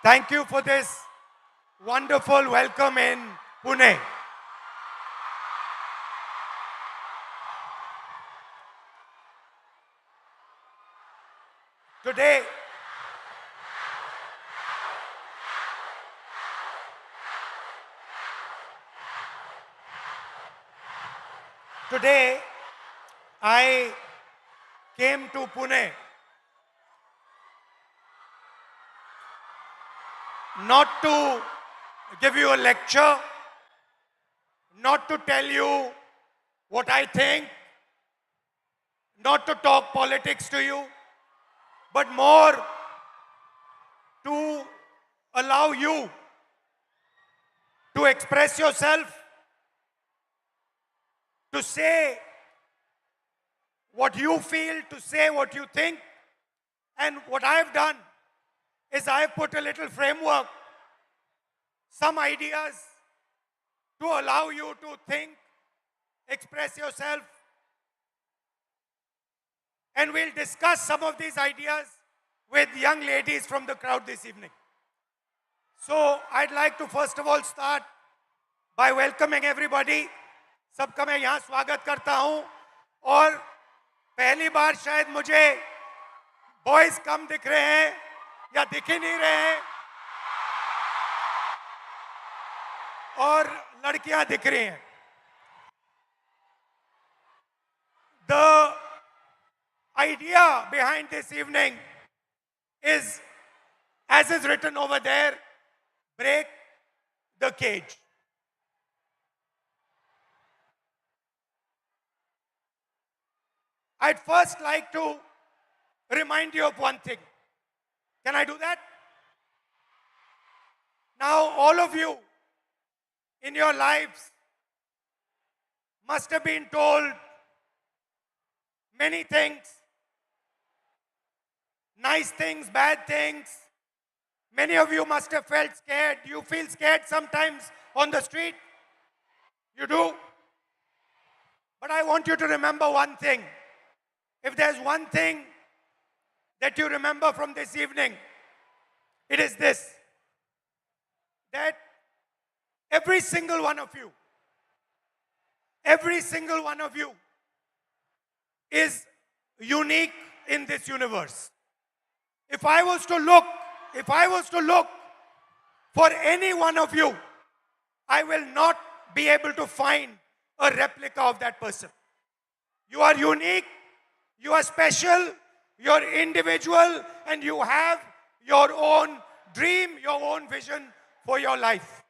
Thank you for this wonderful welcome in Pune. Today, today I came to Pune not to give you a lecture, not to tell you what I think, not to talk politics to you, but more to allow you to express yourself, to say what you feel, to say what you think. And what I've done is I've put a little framework, some ideas to allow you to think, express yourself. And we'll discuss some of these ideas with young ladies from the crowd this evening. So I'd like to first of all start by welcoming everybody. सबका मैं यहाँ स्वागत करता हूँ और पहली बार शायद मुझे बॉयज कम दिख रहे हैं या दिख ही नहीं रहे हैं और लड़कियां दिख रही हैं. The idea behind this evening is, as is written over there, break the cage. I'd first like to remind you of one thing. Can I do that? Now, all of you in your lives must have been told many things, nice things, bad things. Many of you must have felt scared. You feel scared sometimes on the street? You do? But I want you to remember one thing. If there's one thing that you remember from this evening, it is this: that every single one of you is unique in this universe. If I was to look for any one of you, I will not be able to find a replica of that person. You are unique, you are special, you're individual, and you have your own dream, your own vision for your life.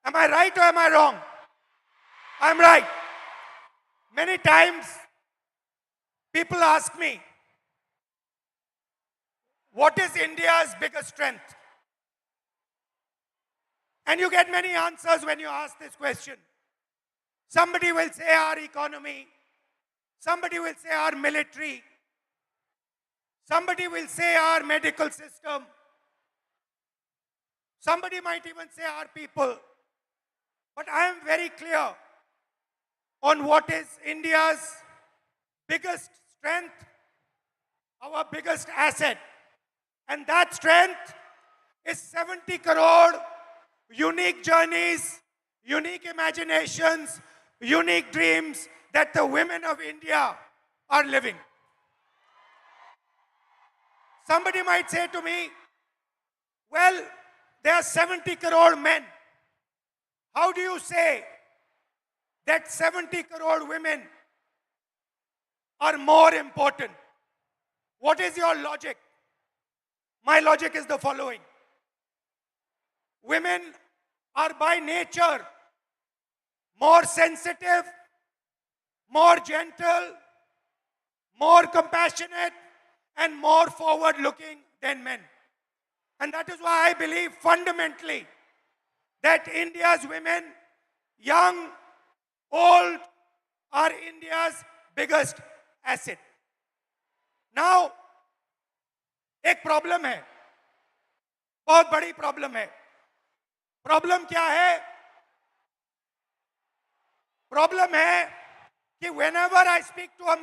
Am I right or am I wrong? I'm right. Many times people ask me, what is India's biggest strength? And you get many answers when you ask this question. Somebody will say our economy. Somebody will say our military. Somebody will say our medical system. Somebody might even say our people. But I am very clear on what is India's biggest strength, our biggest asset. And that strength is 70 crore unique journeys, unique imaginations, unique dreams that the women of India are living. Somebody might say to me, well, there are 70 crore men. How do you say that 70 crore women are more important? What is your logic? My logic is the following. Women are by nature more sensitive, more gentle, more compassionate, and more forward-looking than men. And that is why I believe fundamentally that India's women, young, old, are India's biggest asset. Now, एक problem है, बहुत बड़ी problem है. Problem क्या है? Problem है कि whenever I speak to a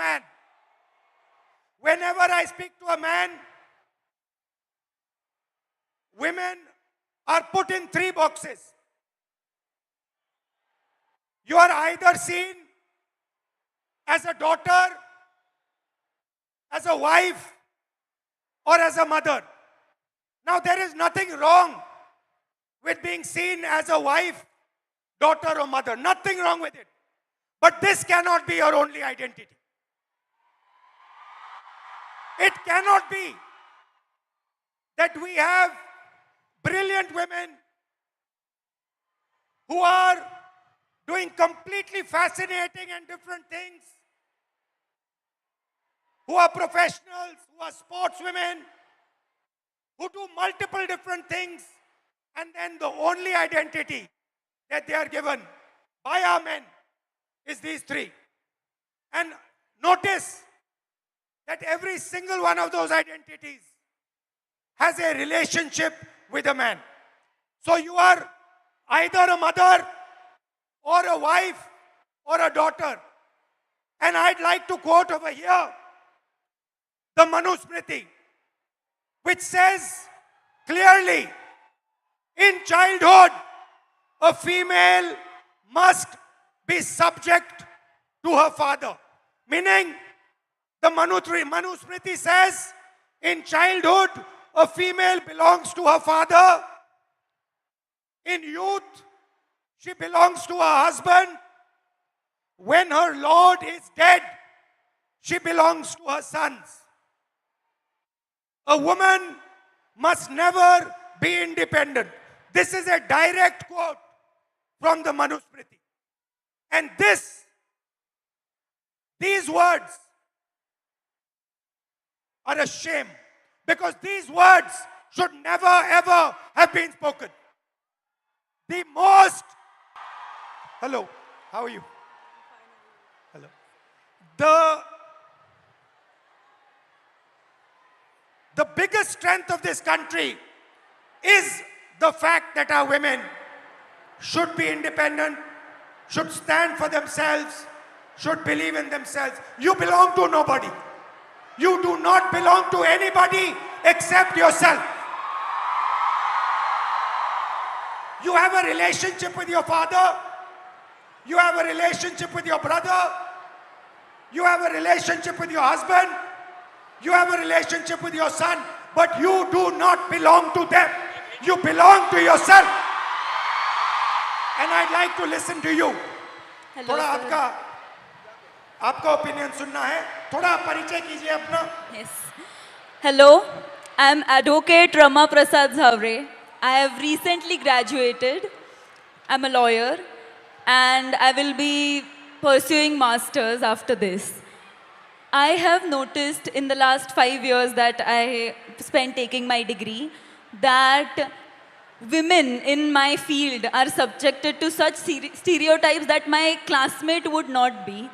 man, women are put in three boxes. You are either seen as a daughter, as a wife, or as a mother. Now, there is nothing wrong with being seen as a wife, daughter, or mother. Nothing wrong with it. But this cannot be your only identity. It cannot be that we have brilliant women who are doing completely fascinating and different things, who are professionals, who are sportswomen, who do multiple different things, and then the only identity that they are given by our men is these three. And notice that every single one of those identities has a relationship with a man. So you are either a mother or a wife or a daughter. And I'd like to quote over here the Manusmriti, which says clearly, in childhood, a female must be subject to her father. Meaning, the Manusmriti says, in childhood, a female belongs to her father. In youth, she belongs to her husband. When her Lord is dead, she belongs to her sons. A woman must never be independent. This is a direct quote from the Manusmriti. And these words are a shame, because these words should never ever have been spoken. Hello, how are you? Hello. The biggest strength of this country is the fact that our women should be independent, should stand for themselves, should believe in themselves. You belong to nobody. You do not belong to anybody except yourself. You have a relationship with your father. You have a relationship with your brother. You have a relationship with your husband. You have a relationship with your son. But you do not belong to them. You belong to yourself. And I'd like to listen to you. Hello, थोड़ा आपका opinion सुनना है. थोड़ा परिचय कीजिए अपना. Yes. Hello, I'm Advocate Rama Prasad Zavre. I have recently graduated. I'm a lawyer and I will be pursuing masters after this. I have noticed in the last 5 years that I spent taking my degree that women in my field are subjected to such stereotypes that my classmate would not be.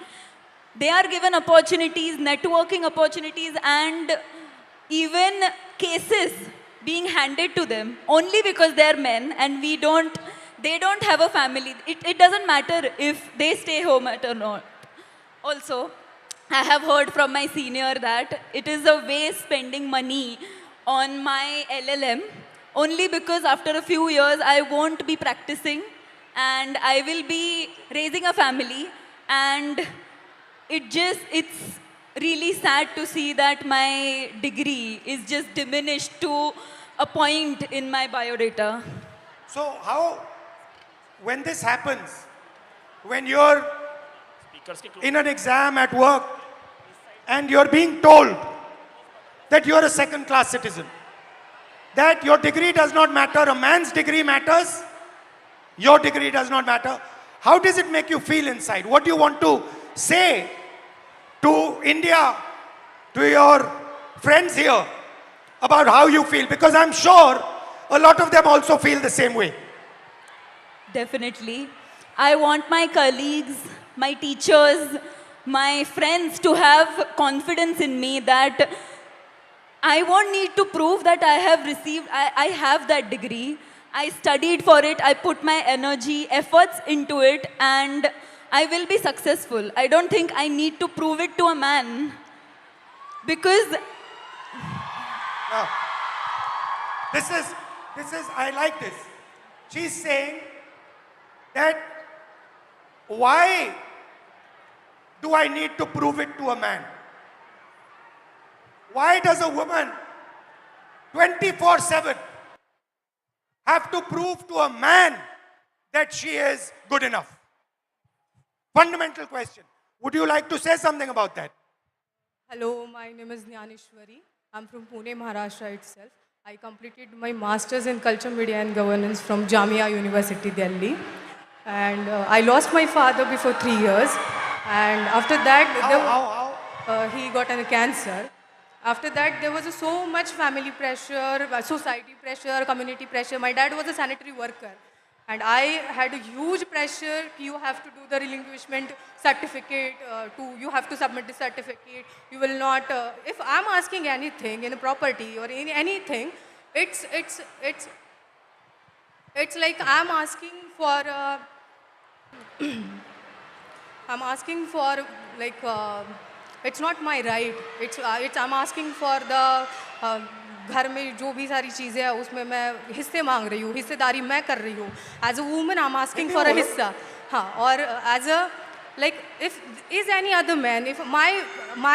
They are given opportunities, networking opportunities, and even cases being handed to them only because they are men and they don't have a family. It doesn't matter if they stay home or not. Also, I have heard from my senior that it is a waste spending money on my LLM only because after a few years I won't be practicing and I will be raising a family, and it's really sad to see that my degree is just diminished to a point in my biodata. So when this happens, when you're in an exam at work and you're being told that you're a second-class citizen, that your degree does not matter, a man's degree matters, your degree does not matter, how does it make you feel inside? What do you want to say to India, to your friends here, about how you feel? Because I'm sure a lot of them also feel the same way. Definitely. I want my colleagues, my teachers, my friends to have confidence in me that I won't need to prove that I have that degree. I studied for it, I put my energy, efforts into it, and I will be successful. I don't think I need to prove it to a man. Because Now, I like this. She's saying that why do I need to prove it to a man? Why does a woman 24/7 have to prove to a man that she is good enough? Fundamental question. Would you like to say something about that? Hello, my name is Jnaneshwari. I'm from Pune, Maharashtra itself. I completed my master's in culture, media and governance from Jamia University, Delhi. And I lost my father before 3 years. And after that, he got a cancer. After that, there was so much family pressure, society pressure, community pressure. My dad was a sanitary worker. And I had a huge pressure. You have to do the relinquishment certificate. You have to submit the certificate. You will not. If I'm asking anything in a property or in anything, it's like I'm asking for. I'm asking for like. It's not my right. I'm asking for the. घर में जो भी सारी चीज़ें हैं उसमें मैं हिस्से मांग रही हूँ, हिस्सेदारी मैं कर रही हूँ. As a woman I am asking for a हिस्सा. हाँ, और as a like if is any other man, if my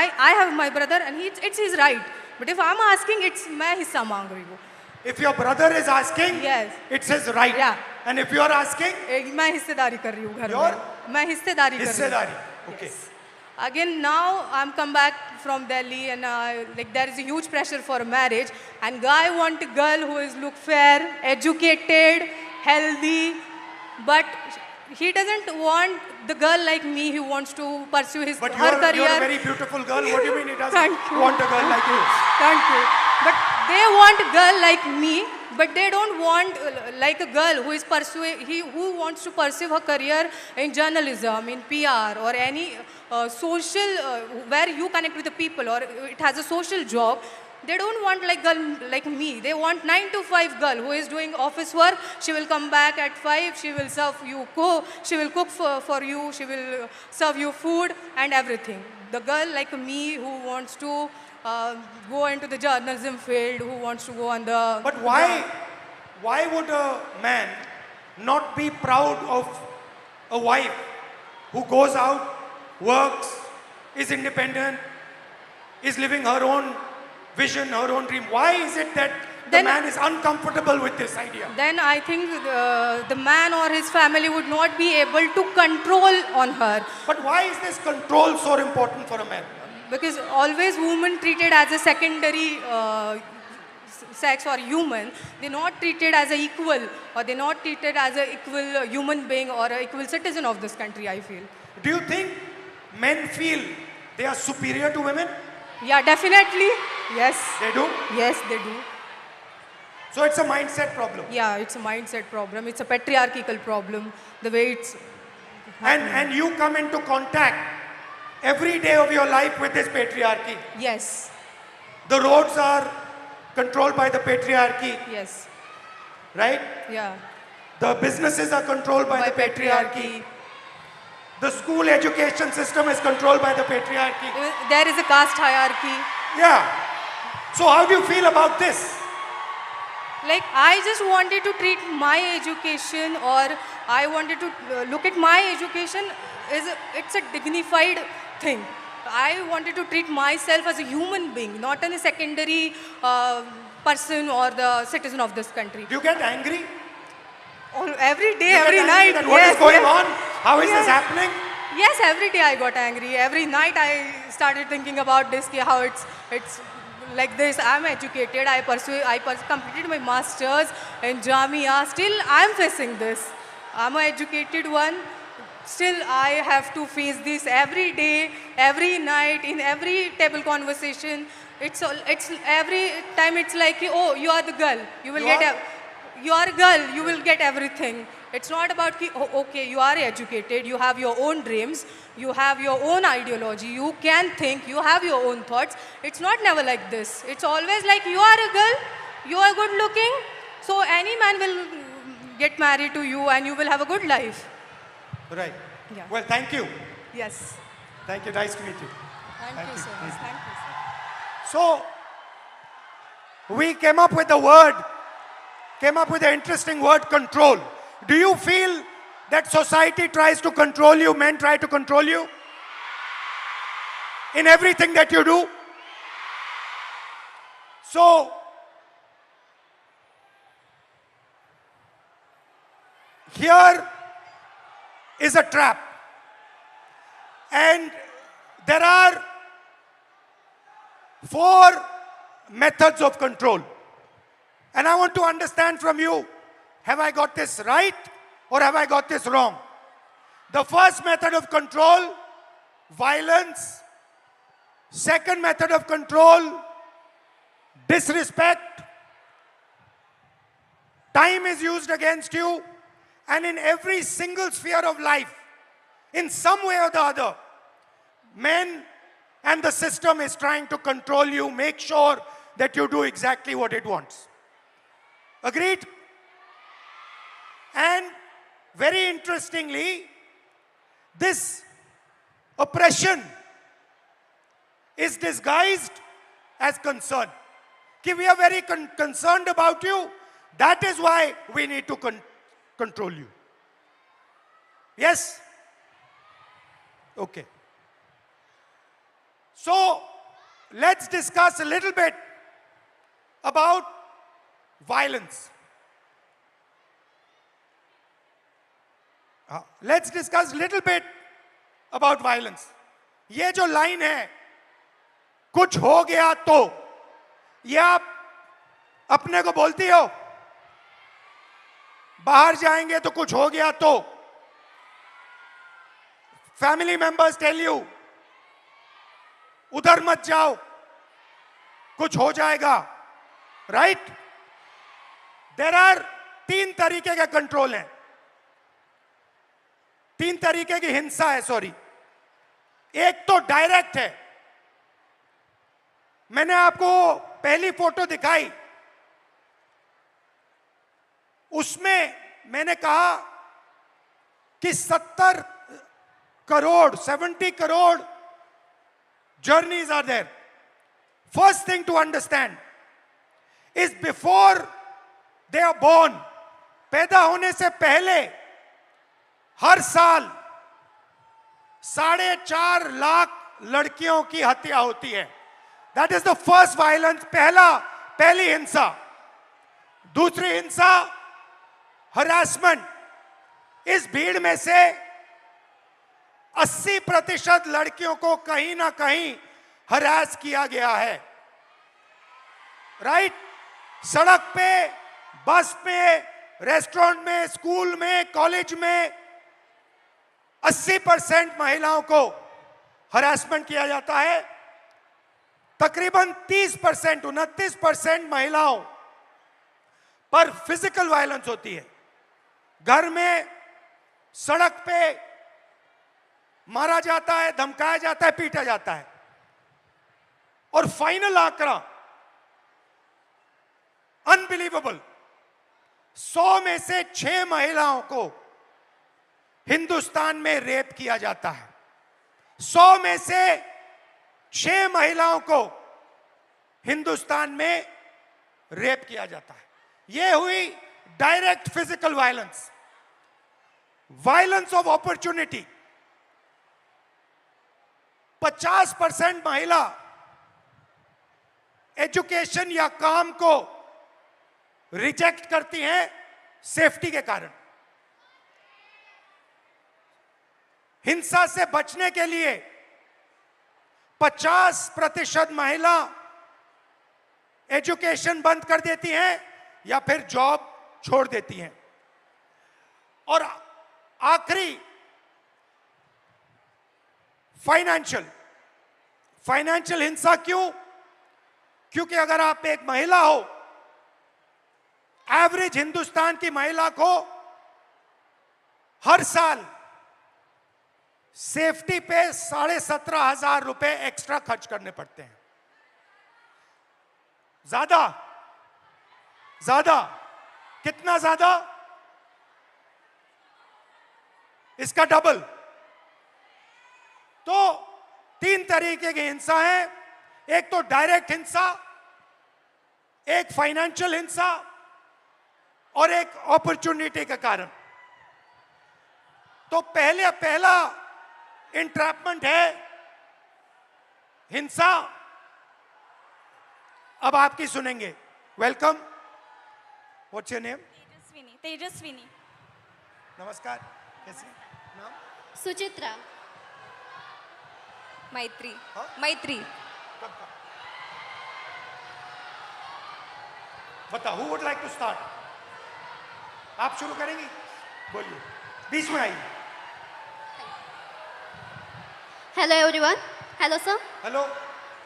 I have my brother and it's his right, but if I am asking it's मैं हिस्सा मांग रही हूँ. If your brother is asking, yes, it's his right. Yeah. And if you are asking, मैं हिस्सेदारी कर रही हूँ घर Your? में. मैं हिस्सेदारी कर रही हूँ. हिस्सेदारी. Okay. Yes. Again, now I'm come back from Delhi and like there is a huge pressure for marriage, and guy want a girl who is look fair, educated, healthy, but he doesn't want the girl like me who wants to pursue his But her you're career. a very beautiful girl. What do you mean he doesn't Thank you. want a girl like you? Thank you. But they want a girl like me, but they don't want like a girl who is who wants to pursue her career in journalism, in PR, or any social where you connect with the people, or it has a social job. They don't want like girl like me. They want 9 to 5 girl who is doing office work. She will come back at 5. She will serve you She will cook for you. She will serve you food and everything. The girl like me who wants to go into the journalism field, who wants to go on the. But why would a man not be proud of a wife who goes out, works, is independent, is living her own vision, her own dream? Why is it that the man is uncomfortable with this idea? Then I think the man or his family would not be able to control on her. But why is this control so important for a man? Because always women treated as a secondary sex or human. They're not treated as an equal, or they're not treated as an equal human being or an equal citizen of this country, I feel. Do you think men feel they are superior to women? Yeah, definitely. Yes. They do? Yes, they do. So it's a mindset problem. Yeah, it's a mindset problem. It's a patriarchal problem. The way it's And you come into contact every day of your life with this patriarchy. yes, The roads are controlled by the patriarchy, yes, right? yeah. The businesses are controlled by the patriarchy. The school education system is controlled by the patriarchy. There is a caste hierarchy. Yeah. So how do you feel about this? Like, I just wanted to treat my education, or I wanted to look at my education it's a dignified thing. I wanted to treat myself as a human being, not as a secondary person or the citizen of this country. Do you get angry? Every day, You get every angry night. that what is going on? How is this Yes. happening? Yes, every day I got angry. Every night I started thinking about this, how it's like this. I'm educated. I completed my masters in Jamia. Still, I'm facing this. I'm an educated one. Still, I have to face this every day, every night, in every table conversation. It's every time. It's like, oh, you are the girl. You are a girl. You will get everything. It's not about, oh, okay, you are educated, you have your own dreams, you have your own ideology, you can think, you have your own thoughts. It's not never like this. It's always like, you are a girl, you are good looking, so any man will get married to you and you will have a good life. Right. Yeah. Well, thank you. Yes. Thank you. Nice to meet you. Thank you so much. Thank you, sir. So, we came up with the word came up with the interesting word control. Do you feel that society tries to control you, men try to control you in everything that you do? So, here is a trap. And there are 4 methods of control. And I want to understand from you, have I got this right or have I got this wrong? The first method of control, violence. Second method of control, disrespect. Time is used against you. And in every single sphere of life, in some way or the other, men and the system is trying to control you, make sure that you do exactly what it wants. Agreed? And very interestingly, this oppression is disguised as concern. Ki we are very concerned about you. That is why we need to control you. Yes? Okay. So, let's discuss a little bit about violence. Let's discuss a little bit about violence. ये जो line है, कुछ हो गया तो, ये आप अपने को बोलती हो? बाहर जाएंगे तो कुछ हो गया तो? Family members tell you, उधर मत जाओ, कुछ हो जाएगा, right? There are 3 तरीके के कंट्रोल हैं, 3 तरीके की हिंसा है, सॉरी. एक तो डायरेक्ट है. मैंने आपको पहली फोटो दिखाई, उसमें मैंने कहा कि 70 crore journeys are there. First thing to understand is before they are born, पैदा होने से पहले हर साल 4.5 लाख लड़कियों की हत्या होती है. That is the first violence, पहली हिंसा. दूसरी हिंसा हरासमेंट. इस भीड़ में से 80% लड़कियों को कहीं ना कहीं हरास किया गया है. राइट? सड़क पे, बस पे, रेस्टोरेंट में, स्कूल में, कॉलेज में 80% महिलाओं को हरासमेंट किया जाता है. तकरीबन 30%, 29% महिलाओं पर फिजिकल वायलेंस होती है. घर में, सड़क पे मारा जाता है, धमकाया जाता है, पीटा जाता है. और फाइनल आंकड़ा अनबिलीवेबल, 100 में से 6 महिलाओं को हिंदुस्तान में रेप किया जाता है. 100 में से 6 महिलाओं को हिंदुस्तान में रेप किया जाता है. यह हुई direct physical violence. Violence of opportunity, 50% महिला एजुकेशन या काम को रिजेक्ट करती हैं सेफ्टी के कारण. हिंसा से बचने के लिए 50% महिला एजुकेशन बंद कर देती हैं या फिर जॉब छोड़ देती हैं. और आखिरी फाइनेंशियल हिंसा. क्यों? क्योंकि अगर आप एक महिला हो, एवरेज हिंदुस्तान की महिला को हर साल सेफ्टी पे 17,500 रुपए एक्स्ट्रा खर्च करने पड़ते हैं. ज्यादा कितना ज्यादा? इसका डबल. तो 3 तरीके की हिंसा है. एक तो डायरेक्ट हिंसा, एक फाइनेंशियल हिंसा और एक अपॉर्चुनिटी का कारण। तो पहला इंट्रैपमेंट है हिंसा। अब आपकी सुनेंगे। Welcome. What's your name? Tejaswini. Tejaswini. नमस्कार, कैसे नाम? सुचित्रा। मैत्री। हाँ? मैत्री। बताओ, who would like to start? आप शुरू करेंगी? बोलिए, बीच में आइए। Hello everyone. Hello sir, hello.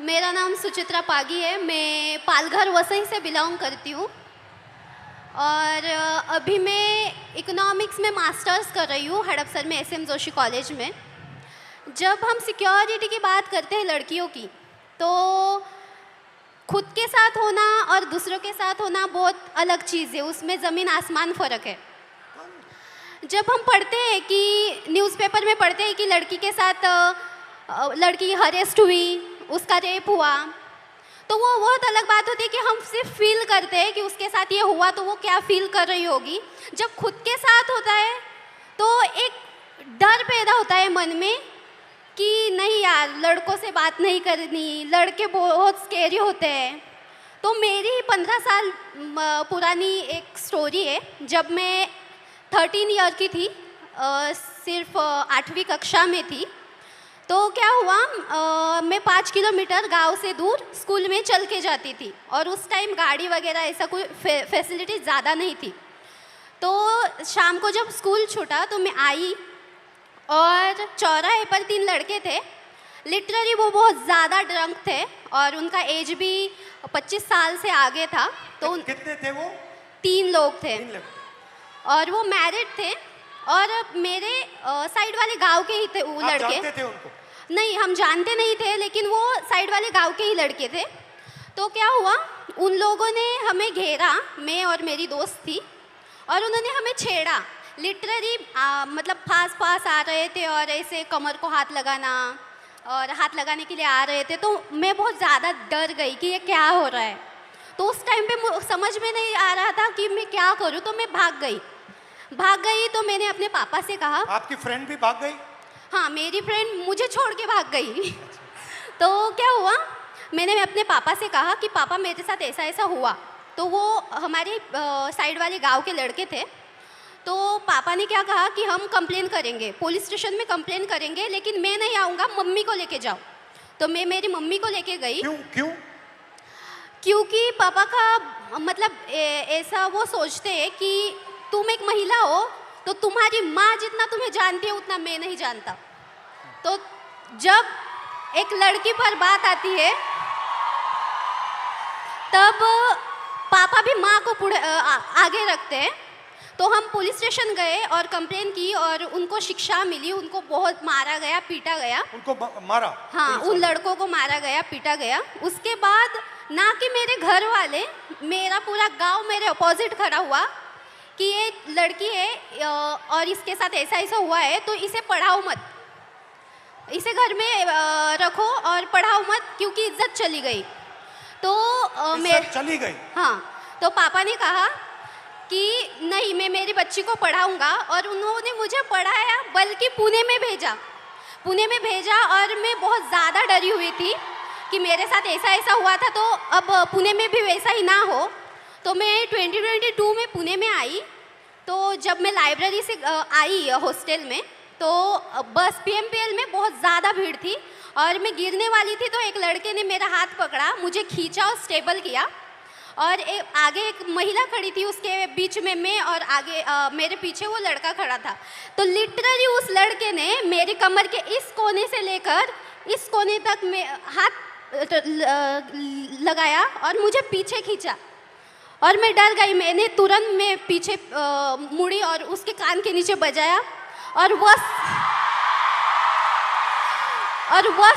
मेरा नाम सुचित्रा पागी है। मैं पालघर वसई से बिलोंग करती हूँ और अभी मैं इकोनॉमिक्स में मास्टर्स कर रही हूँ हड़पसर में SM जोशी कॉलेज में। जब हम सिक्योरिटी की बात करते हैं लड़कियों की, तो खुद के साथ होना और दूसरों के साथ होना बहुत अलग चीज़ है, उसमें ज़मीन आसमान फ़र्क है। जब हम पढ़ते हैं कि न्यूज़पेपर में पढ़ते हैं कि लड़की के साथ लड़की हरेस्ट हुई, उसका रेप हुआ, तो वो बहुत अलग बात होती है कि हम सिर्फ फील करते हैं कि उसके साथ ये हुआ तो वो क्या फील कर रही होगी। जब खुद के साथ होता है तो एक डर पैदा होता है मन में कि नहीं यार, लड़कों से बात नहीं करनी, लड़के बहुत स्केरी होते हैं। तो मेरी 15 साल पुरानी एक स्टोरी है। जब मैं 13 ईयर की थी, सिर्फ 8वीं कक्षा में थी, तो क्या हुआ, मैं 5 किलोमीटर गांव से दूर स्कूल में चल के जाती थी और उस टाइम गाड़ी वगैरह ऐसा कोई फैसिलिटी ज़्यादा नहीं थी। तो शाम को जब स्कूल छूटा तो मैं आई और चौराहे पर 3 लड़के थे। लिटरली वो बहुत ज़्यादा ड्रंक थे और उनका एज भी 25 साल से आगे था। तो कितने थे वो? 3 लोग थे 3 लोग। और वो मैरिड थे और मेरे साइड वाले गांव के ही थे वो आप लड़के। जानते थे उनको? नहीं, हम जानते नहीं थे, लेकिन वो साइड वाले गांव के ही लड़के थे। तो क्या हुआ, उन लोगों ने हमें घेरा, मैं और मेरी दोस्त थी, और उन्होंने हमें छेड़ा। लिटरली मतलब पास आ रहे थे और ऐसे कमर को हाथ लगाना और हाथ लगाने के लिए आ रहे थे। तो मैं बहुत ज़्यादा डर गई कि ये क्या हो रहा है। तो उस टाइम पे समझ में नहीं आ रहा था कि मैं क्या करूँ। तो मैं भाग गई। तो मैंने अपने पापा से कहा। आपकी फ्रेंड भी भाग गई? हाँ, मेरी फ्रेंड मुझे छोड़ के भाग गई। तो क्या हुआ, मैंने अपने पापा से कहा कि पापा मेरे साथ ऐसा ऐसा हुआ। तो वो हमारे साइड वाले गांव के लड़के थे। तो पापा ने क्या कहा कि हम कंप्लेन करेंगे, पुलिस स्टेशन में कंप्लेन करेंगे, लेकिन मैं नहीं आऊँगा, मम्मी को लेके जाओ। तो मैं मेरी मम्मी को लेके गई। क्यों? क्योंकि पापा का मतलब ऐसा वो सोचते हैं कि तुम एक महिला हो तो तुम्हारी माँ जितना तुम्हें जानती है उतना मैं नहीं जानता। तो जब एक लड़की पर बात आती है तब पापा भी माँ को आगे रखते हैं। तो हम पुलिस स्टेशन गए और कंप्लेन की और उनको शिक्षा मिली। उनको बहुत मारा गया, पीटा गया। उनको मारा? हाँ, उन लड़कों को मारा गया, पीटा गया। उसके बाद ना कि मेरे घर वाले, मेरा पूरा गांव मेरे अपोजिट खड़ा हुआ कि ये लड़की है और इसके साथ ऐसा ऐसा हुआ है, तो इसे पढ़ाओ मत, इसे घर में रखो और पढ़ाओ मत, क्योंकि इज्जत चली गई। तो इज्जत चली गई? हाँ। तो पापा ने कहा कि नहीं, मैं मेरी बच्ची को पढ़ाऊंगा, और उन्होंने मुझे पढ़ाया, बल्कि पुणे में भेजा। और मैं बहुत ज़्यादा डरी हुई थी कि मेरे साथ ऐसा ऐसा हुआ था, तो अब पुणे में भी वैसा ही ना हो। तो मैं 2022 में पुणे में आई। तो जब मैं लाइब्रेरी से आई हॉस्टल में, तो बस PMPL में बहुत ज़्यादा भीड़ थी और मैं गिरने वाली थी। तो एक लड़के ने मेरा हाथ पकड़ा, मुझे खींचा और स्टेबल किया, और आगे एक महिला खड़ी थी, उसके बीच में मैं, और आगे मेरे पीछे वो लड़का खड़ा था। तो लिटरली उस लड़के ने मेरी कमर के इस कोने से लेकर इस कोने तक में हाथ लगाया और मुझे पीछे खींचा, और मैं डर गई। मैंने तुरंत में पीछे मुड़ी और उसके कान के नीचे बजाया, और वह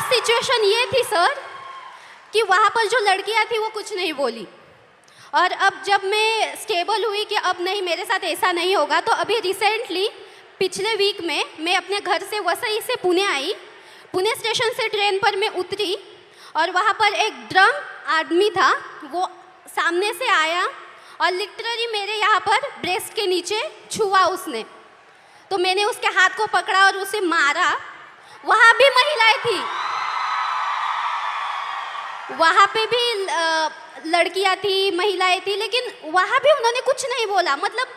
सिचुएशन ये थी सर कि वहाँ पर जो लड़कियाँ थी वो कुछ नहीं बोली। और अब जब मैं स्टेबल हुई कि अब नहीं, मेरे साथ ऐसा नहीं होगा, तो अभी रिसेंटली पिछले वीक में मैं अपने घर से वसई से पुणे आई। पुणे स्टेशन से ट्रेन पर मैं उतरी और वहाँ पर एक ड्रंक आदमी था, वो सामने से आया और लिटरली मेरे यहाँ पर ब्रेस्ट के नीचे छुआ उसने। तो मैंने उसके हाथ को पकड़ा और उसे मारा। वहाँ भी महिलाएं थी, वहाँ पे भी लड़कियाँ थी, महिलाएं थी, लेकिन वहाँ भी उन्होंने कुछ नहीं बोला। मतलब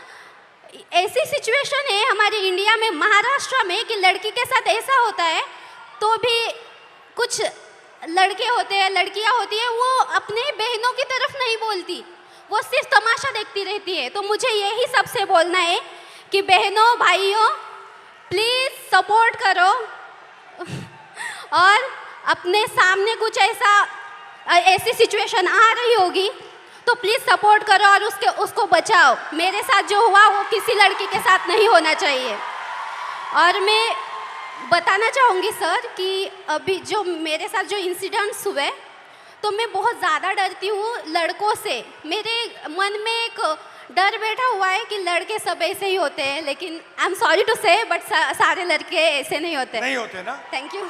ऐसी सिचुएशन है हमारे इंडिया में, महाराष्ट्र में, कि लड़की के साथ ऐसा होता है तो भी कुछ लड़के होते हैं, लड़कियां होती है, वो अपने बहनों की तरफ नहीं बोलती, वो सिर्फ तमाशा देखती रहती है। तो मुझे यही सबसे बोलना है कि बहनों भाइयों प्लीज़ सपोर्ट करो और अपने सामने कुछ ऐसी सिचुएशन आ रही होगी तो प्लीज़ सपोर्ट करो और उसको बचाओ। मेरे साथ जो हुआ वो किसी लड़की के साथ नहीं होना चाहिए। और मैं बताना चाहूँगी सर कि अभी जो मेरे साथ जो इंसिडेंट्स हुए, तो मैं बहुत ज़्यादा डरती हूँ लड़कों से। मेरे मन में एक डर बैठा हुआ है कि लड़के सब ऐसे ही होते हैं, लेकिन आई एम सॉरी टू से बट सारे लड़के ऐसे नहीं होते। नहीं होते ना। Thank you.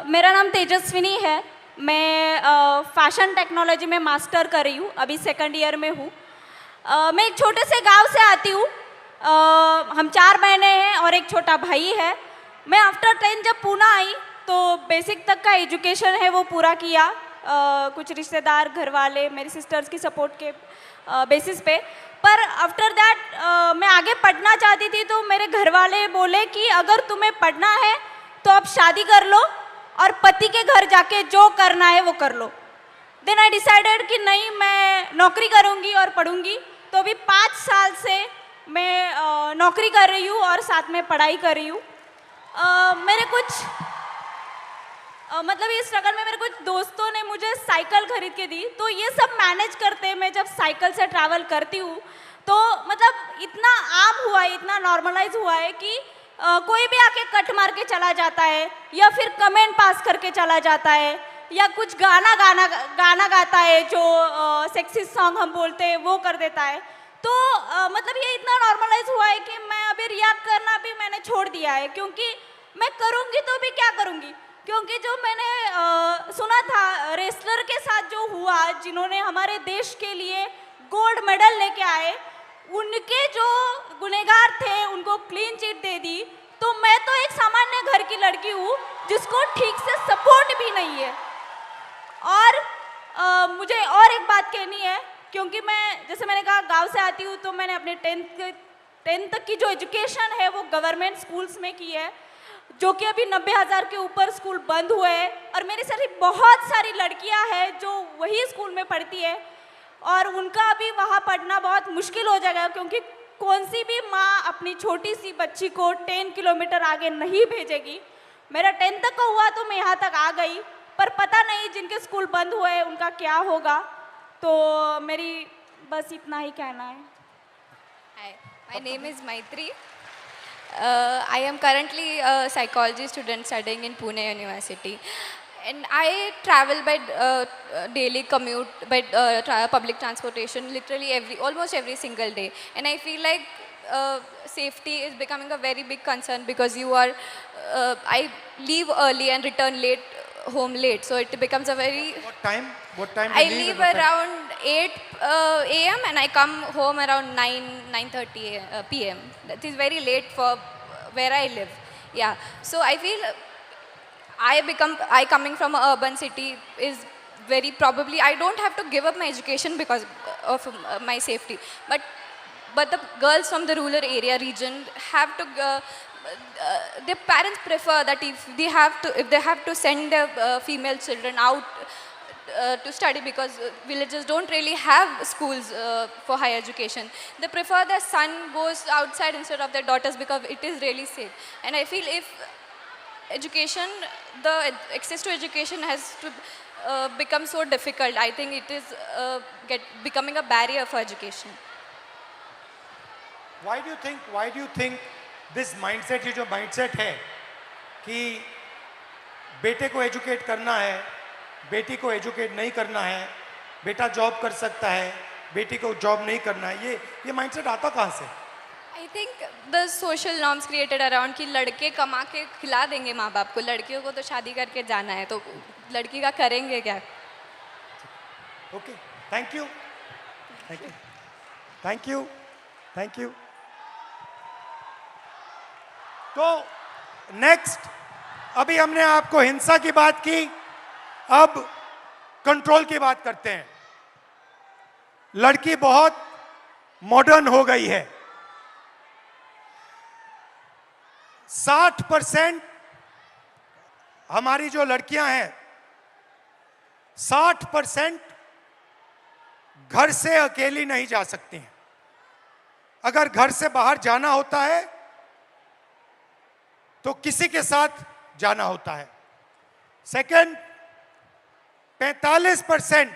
मेरा नाम तेजस्विनी है। मैं फैशन टेक्नोलॉजी में मास्टर कर रही हूँ, अभी सेकंड ईयर में हूँ। मैं एक छोटे से गांव से आती हूँ। हम 4 बहनें हैं और एक छोटा भाई है। मैं आफ्टर 10 जब पूना आई तो बेसिक तक का एजुकेशन है वो पूरा किया। कुछ रिश्तेदार, घर वाले, मेरी सिस्टर्स की सपोर्ट के बेसिस पे। पर आफ्टर दैट मैं आगे पढ़ना चाहती थी, तो मेरे घर वाले बोले कि अगर तुम्हें पढ़ना है तो अब शादी कर लो और पति के घर जाके जो करना है वो कर लो। देन आई डिसाइडेड कि नहीं, मैं नौकरी करूँगी और पढ़ूँगी। तो अभी 5 साल से मैं नौकरी कर रही हूँ और साथ में पढ़ाई कर रही हूँ। मेरे कुछ मतलब इस स्ट्रगल में मेरे कुछ दोस्तों ने मुझे साइकिल खरीद के दी। तो ये सब मैनेज करते मैं जब साइकिल से ट्रैवल करती हूँ तो मतलब इतना आम हुआ है, इतना नॉर्मलाइज हुआ है कि कोई भी आके कट मार के चला जाता है या फिर कमेंट पास करके चला जाता है या कुछ गाना गाता है जो सेक्सी सॉन्ग हम बोलते हैं वो कर देता है। तो मतलब ये इतना नॉर्मलाइज हुआ है कि मैं अभी रिएक्ट करना भी मैंने छोड़ दिया है, क्योंकि मैं करूँगी तो भी क्या करूँगी। क्योंकि जो मैंने सुना था रेसलर के साथ जो हुआ, जिन्होंने हमारे देश के लिए गोल्ड मेडल लेके आए, उनके जो गुनहगार थे उनको क्लीन चिट दे दी। तो मैं तो एक सामान्य घर की लड़की हूँ जिसको ठीक से सपोर्ट भी नहीं है। और मुझे और एक बात कहनी है, क्योंकि मैं जैसे मैंने कहा गांव से आती हूँ, तो मैंने अपने 10th तक की जो एजुकेशन है वो गवर्नमेंट स्कूल्स में की है, जो कि अभी 90,000 के ऊपर स्कूल बंद हुए हैं। और मेरी सारी बहुत सारी लड़कियां हैं जो वही स्कूल में पढ़ती है और उनका अभी वहाँ पढ़ना बहुत मुश्किल हो जाएगा, क्योंकि कौन सी भी माँ अपनी छोटी सी बच्ची को 10 किलोमीटर आगे नहीं भेजेगी। मेरा 10th तक का हुआ तो मैं यहाँ तक आ गई, पर पता नहीं जिनके स्कूल बंद हुए हैं उनका क्या होगा। तो मेरी बस इतना ही कहना है। Hi, my name is Maitri. I am currently a psychology student studying in Pune University, and I travel by daily commute by public transportation, literally almost every single day. And I feel like safety is becoming a very big concern because I leave early and return home late, so it becomes a very. What time? What time? I you leave at what time? around 8 a.m. and I come home around 9:30 p.m. That is very late for where I live. Yeah. So I feel I coming from an urban city is very probably I don't have to give up my education because of my safety. But the girls from the rural area region have to. Their parents prefer that if they have to send their female children out to study, because villages don't really have schools for higher education. They prefer their son goes outside instead of their daughters because it is really safe. And I feel if education, the access to education has to become so difficult, I think it is becoming a barrier for education. Why do you think this mindset, ये जो mindset है कि बेटे को educate करना है, बेटी को एजुकेट नहीं करना है, बेटा जॉब कर सकता है, बेटी को जॉब नहीं करना है, ये माइंडसेट आता कहाँ से? I think the social norms created around कि लड़के कमा के खिला देंगे माँ बाप को, लड़कियों को तो शादी करके जाना है, तो लड़की का करेंगे क्या? Okay, thank you, thank you, thank you, thank you. तो नेक्स्ट, अभी हमने आपको हिंसा की बात की, अब कंट्रोल की बात करते हैं। लड़की बहुत मॉडर्न हो गई है। 60% हमारी जो लड़कियां हैं, 60% घर से अकेली नहीं जा सकती हैं। अगर घर से बाहर जाना होता है तो किसी के साथ जाना होता है। सेकंड, 45%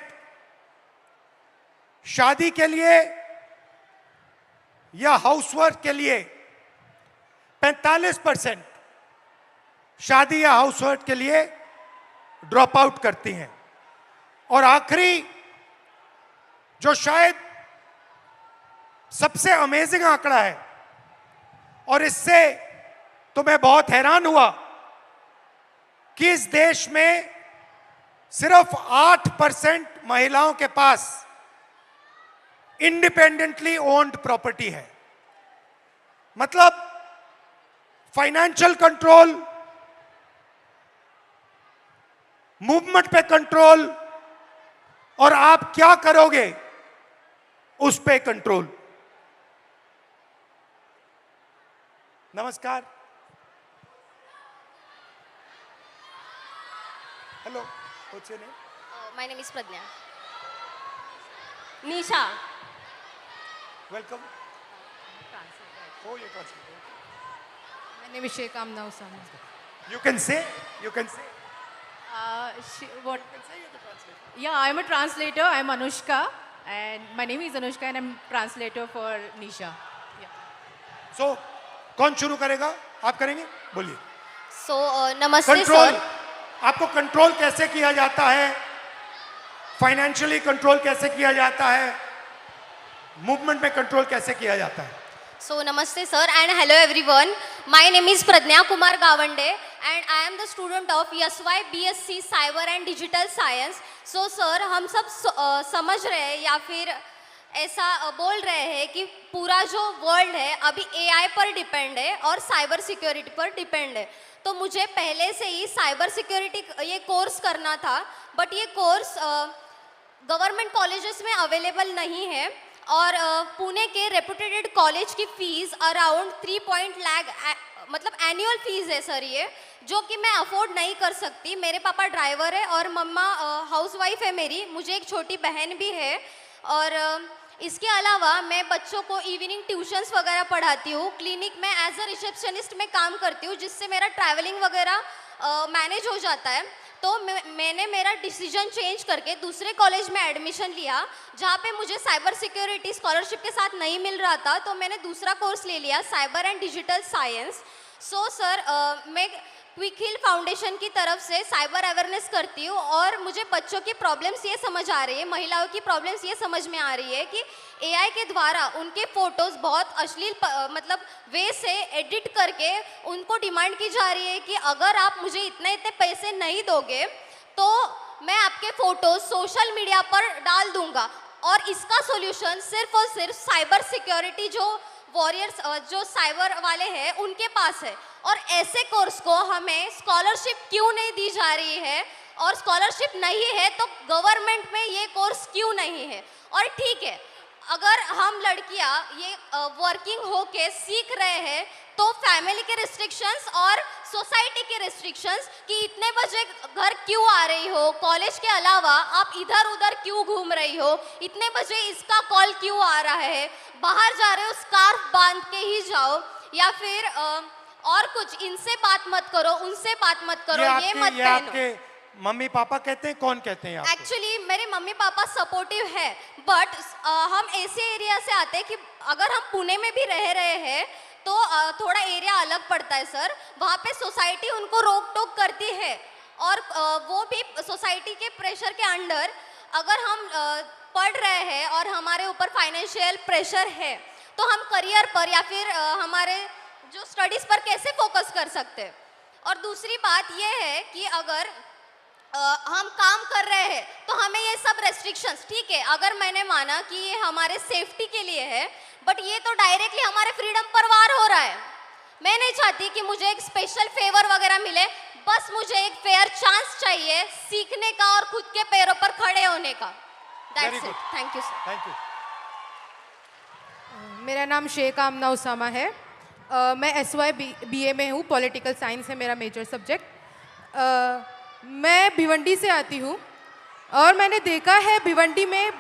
शादी के लिए या हाउसवर्क के लिए, 45% शादी या हाउसवर्क के लिए ड्रॉप आउट करती हैं। और आखिरी, जो शायद सबसे अमेजिंग आंकड़ा है, और इससे तो मैं बहुत हैरान हुआ कि इस देश में सिर्फ 8% महिलाओं के पास इंडिपेंडेंटली ओन्ड प्रॉपर्टी है। मतलब फाइनेंशियल कंट्रोल, मूवमेंट पे कंट्रोल, और आप क्या करोगे उस पे कंट्रोल। नमस्कार, hello, what's your name? My name is Pragya. Nisha. Welcome. Oh, you translate. My name is Sheikh Amna Usama. You can say, you can say. What? Yeah, I'm a translator. I'm Anushka, and my name is Anushka, and I'm translator for Nisha. Yeah. So, कौन शुरू करेगा? आप करेंगे? बोलिए। सो नमस्ते control, sir. आपको control कैसे किया जाता है? फाइनेंशियली कंट्रोल कैसे किया जाता है? मूवमेंट में कंट्रोल कैसे किया जाता है? So namaste sir and hello everyone. My name is Pradnya Kumar Gawande and I am the student of YSY BSc Cyber and Digital Science. So sir, हम सब समझ रहे हैं या फिर ऐसा बोल रहे हैं कि पूरा जो वर्ल्ड है अभी AI पर डिपेंड है और साइबर सिक्योरिटी पर डिपेंड है। तो मुझे पहले से ही साइबर सिक्योरिटी ये कोर्स करना था, बट ये कोर्स गवर्नमेंट कॉलेजेस में अवेलेबल नहीं है और पुणे के रेपुटेड कॉलेज की फीस अराउंड 3 लाख मतलब एनुअल फीस है सर ये, जो कि मैं अफोर्ड नहीं कर सकती। मेरे पापा ड्राइवर है और मम्मा हाउसवाइफ है मेरी, मुझे एक छोटी बहन भी है। और इसके अलावा मैं बच्चों को इवनिंग ट्यूशन्स वगैरह पढ़ाती हूँ। क्लिनिक में एज अ रिसेप्शनिस्ट में काम करती हूँ, जिससे मेरा ट्रैवलिंग वगैरह मैनेज हो जाता है। तो मैंने मेरा डिसीजन चेंज करके दूसरे कॉलेज में एडमिशन लिया, जहाँ पे मुझे साइबर सिक्योरिटी स्कॉलरशिप के साथ नहीं मिल रहा था, तो मैंने दूसरा कोर्स ले लिया cyber and digital science. So sir, मैं क्विक हिल फाउंडेशन की तरफ से साइबर अवेयरनेस करती हूँ और मुझे बच्चों की प्रॉब्लम्स ये समझ आ रही है, महिलाओं की प्रॉब्लम्स ये समझ में आ रही है कि एआई के द्वारा उनके फ़ोटोज़ बहुत अश्लील मतलब वे से एडिट करके उनको डिमांड की जा रही है कि अगर आप मुझे इतने इतने पैसे नहीं दोगे तो मैं आपके फ़ोटोज़ सोशल मीडिया पर डाल दूंगा। और इसका सॉल्यूशन सिर्फ और सिर्फ साइबर सिक्योरिटी जो वॉरियर्स जो साइबर वाले हैं उनके पास है। और ऐसे कोर्स को हमें स्कॉलरशिप क्यों नहीं दी जा रही है, और स्कॉलरशिप नहीं है तो गवर्नमेंट में ये कोर्स क्यों नहीं है। और ठीक है, अगर हम लड़कियां ये वर्किंग होके सीख रहे हैं तो फैमिली के रिस्ट्रिक्शंस और सोसाइटी के रिस्ट्रिक्शंस कि इतने बजे घर क्यों आ रही हो, कॉलेज के अलावा आप इधर उधर क्यों घूम रही हो, इतने बजे इसका कॉल क्यों आ रहा है, बाहर जा रहे हो स्कार्फ बांध के ही जाओ, या फिर और कुछ, इनसे बात मत करो, उनसे बात मत करो, ये मत पहनो। मम्मी पापा कहते हैं, कौन कहते हैं आपको? एक्चुअली मेरे मम्मी पापा सपोर्टिव है, बट हम ऐसे एरिया से आते हैं कि अगर हम पुणे में भी रह रहे हैं तो थोड़ा एरिया अलग पड़ता है सर। वहाँ पे सोसाइटी उनको रोक टोक करती है और वो भी सोसाइटी के प्रेशर के अंडर, अगर हम पढ़ रहे हैं और हमारे ऊपर फाइनेंशियल प्रेशर है तो हम करियर पर या फिर हमारे जो स्टडीज़ पर कैसे फोकस कर सकते हैं। और दूसरी बात यह है कि अगर हम काम कर रहे हैं तो हमें ये सब रेस्ट्रिक्शंस, ठीक है, अगर मैंने माना कि ये हमारे सेफ्टी के लिए है, बट ये तो डायरेक्टली हमारे फ्रीडम पर वार हो रहा है। मैं नहीं चाहती कि मुझे एक स्पेशल फेवर वगैरह मिले, बस मुझे एक फेयर चांस चाहिए सीखने का और खुद के पैरों पर खड़े होने का। Very that's good. It, thank you sir. Thank you. मेरा नाम शेख आमना उसामा है। मैं SY BA में हूँ, पॉलिटिकल साइंस है मेरा मेजर सब्जेक्ट। मैं भिवंडी से आती हूँ और मैंने देखा है भिवंडी में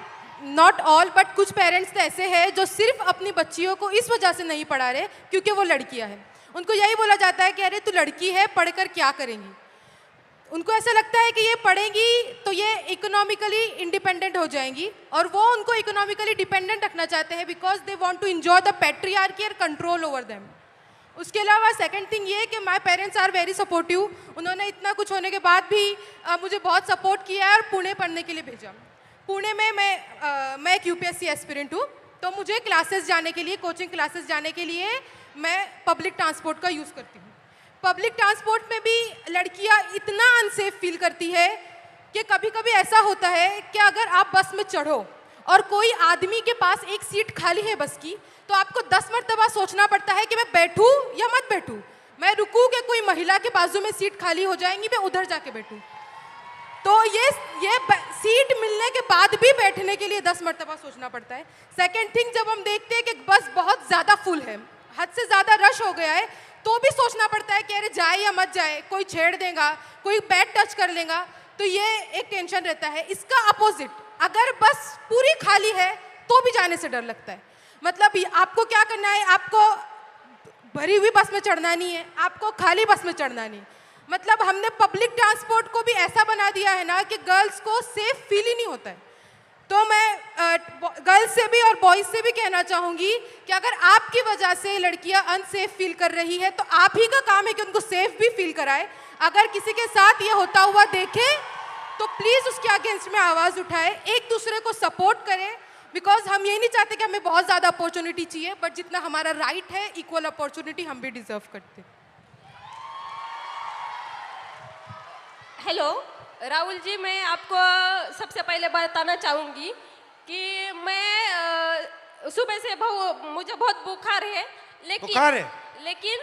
नॉट ऑल बट कुछ पेरेंट्स तो ऐसे हैं जो सिर्फ अपनी बच्चियों को इस वजह से नहीं पढ़ा रहे क्योंकि वो लड़कियाँ हैं। उनको यही बोला जाता है कि अरे तू लड़की है, पढ़कर क्या करेंगी। उनको ऐसा लगता है कि ये पढ़ेंगी तो ये इकोनॉमिकली इंडिपेंडेंट हो जाएंगी और वो उनको इकोनॉमिकली डिपेंडेंट रखना चाहते हैं because they want to enjoy the patriarchy और कंट्रोल ओवर देम। उसके अलावा सेकंड थिंग ये कि my parents are very supportive. उन्होंने इतना कुछ होने के बाद भी मुझे बहुत सपोर्ट किया है और पुणे पढ़ने के लिए भेजा। पुणे में मैं एक UPSC एस्पिरेंट हूँ, तो मुझे क्लासेस जाने के लिए, कोचिंग क्लासेस जाने के लिए मैं पब्लिक ट्रांसपोर्ट का यूज़ करती हूँ। पब्लिक ट्रांसपोर्ट में भी लड़कियाँ इतना अनसेफ फील करती है कि कभी कभी ऐसा होता है कि अगर आप बस में चढ़ो और कोई आदमी के पास एक सीट खाली है बस की, तो आपको 10 मरतबा सोचना पड़ता है कि मैं बैठूं या मत बैठूं, मैं रुकूं कि कोई महिला के बाजू में सीट खाली हो जाएंगी, मैं उधर जाके बैठूं। तो ये सीट मिलने के बाद भी बैठने के लिए 10 मरतबा सोचना पड़ता है। सेकेंड थिंग, जब हम देखते हैं कि बस बहुत ज़्यादा फुल है, हद से ज़्यादा रश हो गया है, तो भी सोचना पड़ता है कि अरे जाए या मत जाए, कोई छेड़ देगा, कोई बैग टच कर लेगा, तो ये एक टेंशन रहता है। इसका अपोजिट, अगर बस पूरी खाली है तो भी जाने से डर लगता है। मतलब आपको क्या करना है, आपको भरी हुई बस में चढ़ना नहीं है, आपको खाली बस में चढ़ना नहीं। मतलब हमने पब्लिक ट्रांसपोर्ट को भी ऐसा बना दिया है ना कि गर्ल्स को सेफ फील ही नहीं होता है। तो मैं गर्ल्स से भी और बॉयज़ से भी कहना चाहूँगी कि अगर आपकी वजह से लड़कियाँ अनसेफ फील कर रही है तो आप ही का काम है कि उनको सेफ भी फील कराए। अगर किसी के साथ ये होता हुआ देखें तो प्लीज़ उसके अगेंस्ट में आवाज़ उठाए, एक दूसरे को सपोर्ट करें, बिकॉज हम ये नहीं चाहते कि हमें बहुत ज़्यादा अपॉर्चुनिटी चाहिए, बट जितना हमारा राइट है इक्वल अपॉर्चुनिटी हम भी डिजर्व करते हैं। हेलो राहुल जी, मैं आपको सबसे पहले बताना चाहूँगी कि मैं सुबह से मुझे बहुत बुखार है, लेकिन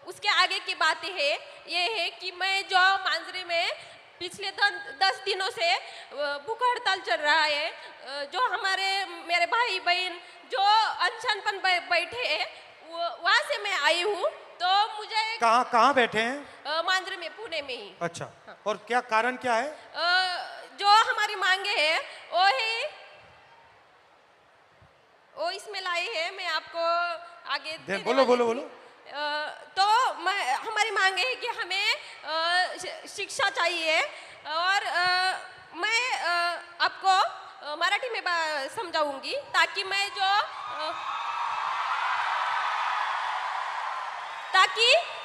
उसके आगे की बात ये है कि मैं जो मांजरी में पिछले 10 दिनों से भूख हड़ताल चल रहा है, जो मेरे भाई बहन जो अनशन पर बैठे हैं, वहाँ से मैं आई हूँ। तो मुझे कहाँ बैठे हैं? मांजरी में, पुणे में ही। अच्छा, और क्या कारण क्या है? जो हमारी मांगे है वो इसमें लाई है, मैं आपको आगे बोलो। तो हमारी मांग है कि हमें शिक्षा चाहिए, और मैं आपको मराठी में समझाऊंगी ताकि